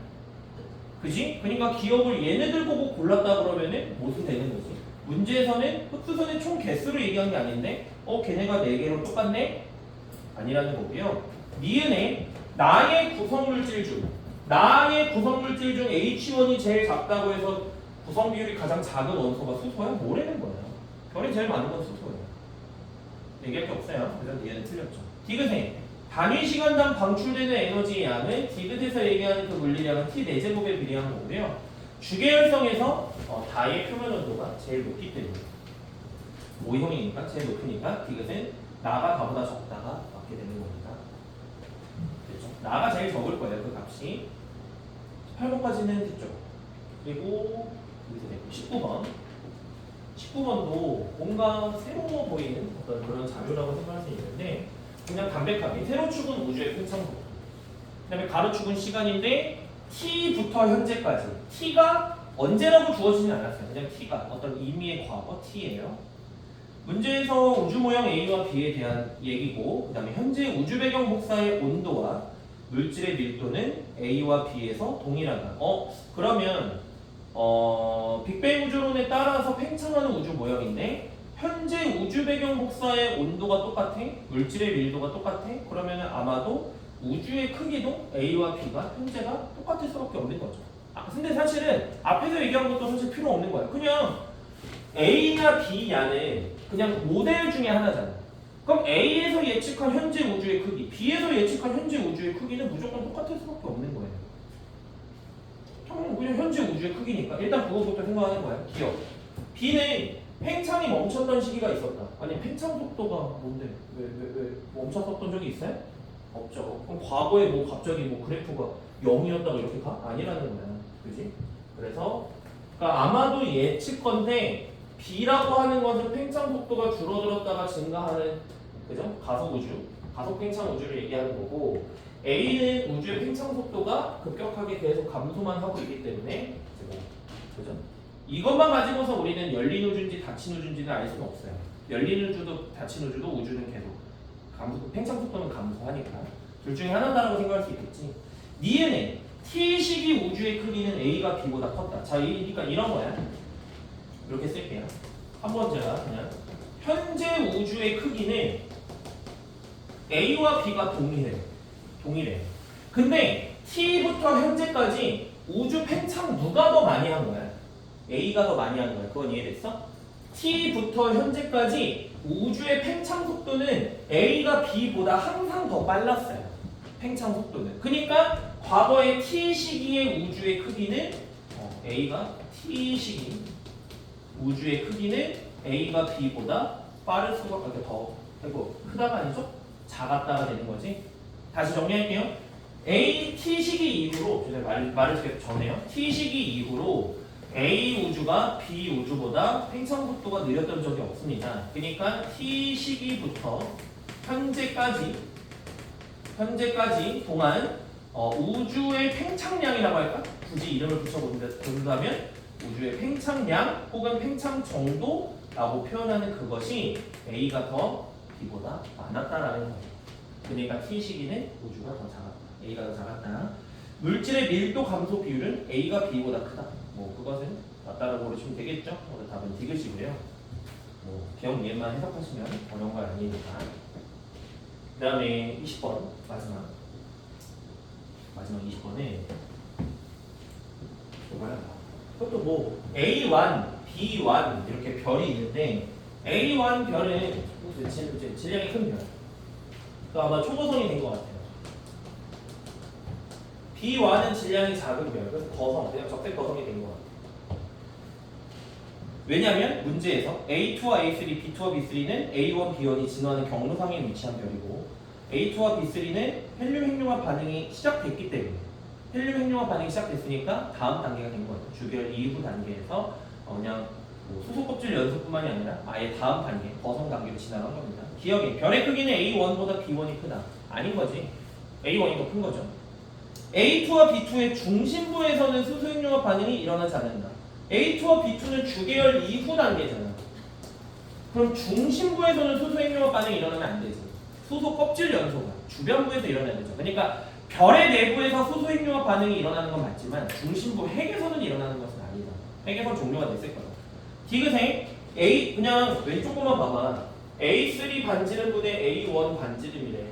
그지? 그러니까 기억을 얘네들 보고 골랐다 그러면은 무슨 되는 거지? 문제에서는 흡수선의 총 개수를 얘기한 게 아닌데 걔네가 4개로 똑같네? 아니라는 거고요. 니은에 나의 구성물질 중 H1이 제일 작다고 해서 구성 비율이 가장 작은 원소가 수소야? 뭐라는 거야? 별이 제일 많은 건 수소예요. 얘기할 게 없어요. 그래서 니은은 틀렸죠. 디귿에 단위 시간당 방출되는 에너지의 양은 디귿에서 얘기하는 그 물리량은 T 4제곱에 비례하는 거고요. 주계열성에서 다의 표면 온도가 제일 높기 때문에 O형이니까 제일 높으니까 디귿은 나가 다보다 적다가 맞게 되는 겁니다. 그렇죠? 나가 제일 적을 거예요. 그 값이 8번까지는 됐죠. 그리고 여기서 19번 19번도 뭔가 새로워 보이는 어떤 그런 자료라고 생각할 수 있는데 그냥 담백하게 세로축은 우주의 팽창속, 그 다음에 가로축은 시간인데 t부터 현재까지 t가 언제라고 주어지진 않았어요. 그냥 t가 어떤 의미의 과거 t예요. 문제에서 우주 모형 A와 B에 대한 얘기고, 그 다음에 현재 우주 배경 복사의 온도와 물질의 밀도는 A와 B에서 동일하다. 그러면 빅뱅 우주론에 따라서 팽창하는 우주 모형인데 현재 우주 배경 복사의 온도가 똑같아? 물질의 밀도가 똑같아? 그러면 아마도 우주의 크기도 A와 B가 현재가 똑같을 수밖에 없는 거죠. 근데 사실은 앞에서 얘기한 것도 사실 필요 없는 거예요. 그냥 A냐 B냐는 그냥 모델 중에 하나잖아. 그럼 A에서 예측한 현재 우주의 크기, B에서 예측한 현재 우주의 크기는 무조건 똑같을 수밖에 없는 거예요. 그냥 현재 우주의 크기니까 일단 그거부터 생각하는 거예요. 기억. B는 팽창이 멈췄던 시기가 있었다. 아니 팽창 속도가 뭔데? 왜 멈췄었던 적이 있어요? 없죠. 그럼 과거에 뭐 갑자기 뭐 그래프가 0이었다가 이렇게 가? 아니라는 거야. 그지? 그래서 그러니까 아마도 예측건데 B라고 하는 것은 팽창 속도가 줄어들었다가 증가하는, 그죠? 가속 우주, 가속 팽창 우주를 얘기하는 거고, A는 우주의 팽창 속도가 급격하게 계속 감소만 하고 있기 때문에, 그죠? 이것만 가지고서 우리는 열린 우주인지 닫힌 우주인지는 알 수는 없어요. 열린 우주도 닫힌 우주도 우주는 계속 팽창 속도는 감소하니까 둘 중에 하나다라고 생각할 수 있겠지. 니은에 T시기 우주의 크기는 A가 B보다 컸다. 자, 그러니까 이런 거야. 이렇게 쓸게요. 한번 제가 그냥 현재 우주의 크기는 A와 B가 동일해. 근데 T부터 현재까지 우주 팽창 누가 더 많이 한 거야? A가 더 많이 한 거야. 그건 이해됐어? T부터 현재까지 우주의 팽창 속도는 A가 B보다 항상 더 빨랐어요. 팽창 속도는. 그러니까 과거의 T 시기의 우주의 크기는 A가 T 시기 우주의 크기는 A가 B보다 빠를 수밖에 더 크다가 아니죠? 작았다가 되는 거지. 다시 정리할게요. A T 시기 이후로 말을 계속 전해요. T 시기 이후로 A 우주가 B 우주보다 팽창 속도가 느렸던 적이 없습니다. 그러니까 T 시기부터 현재까지 동안 우주의 팽창량이라고 할까? 굳이 이름을 붙여본다면 우주의 팽창량 혹은 팽창 정도라고 표현하는 그것이 A가 더 B보다 많았다라는 거예요. 그러니까 T 시기는 우주가 더 작았다. A가 더 작았다. 물질의 밀도 감소 비율은 A가 B보다 크다. 뭐 그것은 맞다라고 보시면 되겠죠. 오늘 답은 디귿이고요. 뭐 기억 이해만 해석하시면 어려운 건 아니니까. 그 다음에 20번 마지막 20번에 뭐야? 그것도 뭐 A1, B1 이렇게 별이 있는데 A1 별은 질량이 큰 별. 그 아마 초고성이 된 것 같아요. B1은 질량이 작은 별, 그래서 거성, 그냥 적색 거성이 된 것 같아요. 왜냐하면 문제에서 A2와 A3, B2와 B3는 A1, B1이 진화하는 경로상에 위치한 별이고 A2와 B3는 헬륨 핵융합 반응이 시작됐기 때문에 헬륨 핵융합 반응이 시작됐으니까 다음 단계가 된 것 같아요. 주별 이후 단계에서 그냥 뭐 수소 껍질 연소뿐만이 아니라 아예 다음 단계, 거성 단계로 지나간 겁니다. 기억해, 별의 크기는 A1보다 B1이 크다. 아닌 거지. A1이 더 큰 거죠. A2와 B2의 중심부에서는 수소 핵융합 반응이 일어나지 않는다. A2와 B2는 주계열 이후 단계잖아. 그럼 중심부에서는 수소 핵융합 반응이 일어나면 안 되지. 수소 껍질 연소가 주변부에서 일어나야 되죠. 그러니까 별의 내부에서 수소 핵융합 반응이 일어나는 건 맞지만 중심부 핵에서는 일어나는 것은 아니다. 핵에서 종료가 됐을 거다. 디귿행 A 그냥 왼쪽 거만 봐봐. A3 반지름분의 A1 반지름이래.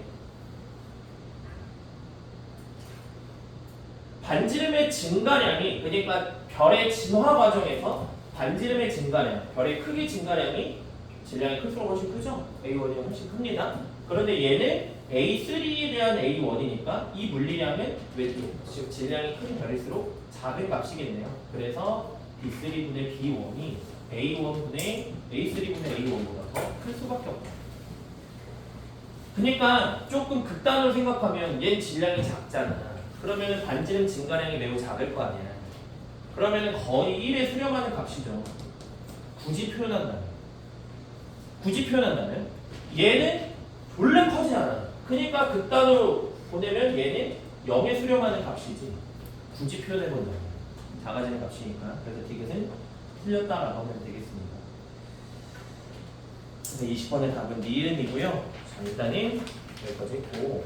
반지름의 증가량이 그러니까 별의 진화 과정에서 반지름의 증가량, 별의 크기 증가량이 질량이 클수록 훨씬 크죠? A1이 훨씬 큽니다. 그런데 얘는 A3에 대한 A1이니까 이 물리량은 지금 질량이 큰 별일수록 작은 값이겠네요. 그래서 B3분의 B1이 A1분의 A3분의 A1보다 더 클 수밖에 없다. 그러니까 조금 극단으로 생각하면 얘 질량이 작잖아. 그러면 반지름 증가량이 매우 작을 거 아니야. 그러면 거의 1에 수렴하는 값이죠. 굳이 표현한다면 얘는 원래 커지지 않아. 그러니까 극단으로 보내면 얘는 0에 수렴하는 값이지. 굳이 표현해본다면 작아지는 값이니까. 그래서 디귿은 틀렸다라고 하면 되겠습니다. 그래서 20번의 답은 니은이고요. 자, 일단은 여기까지 했고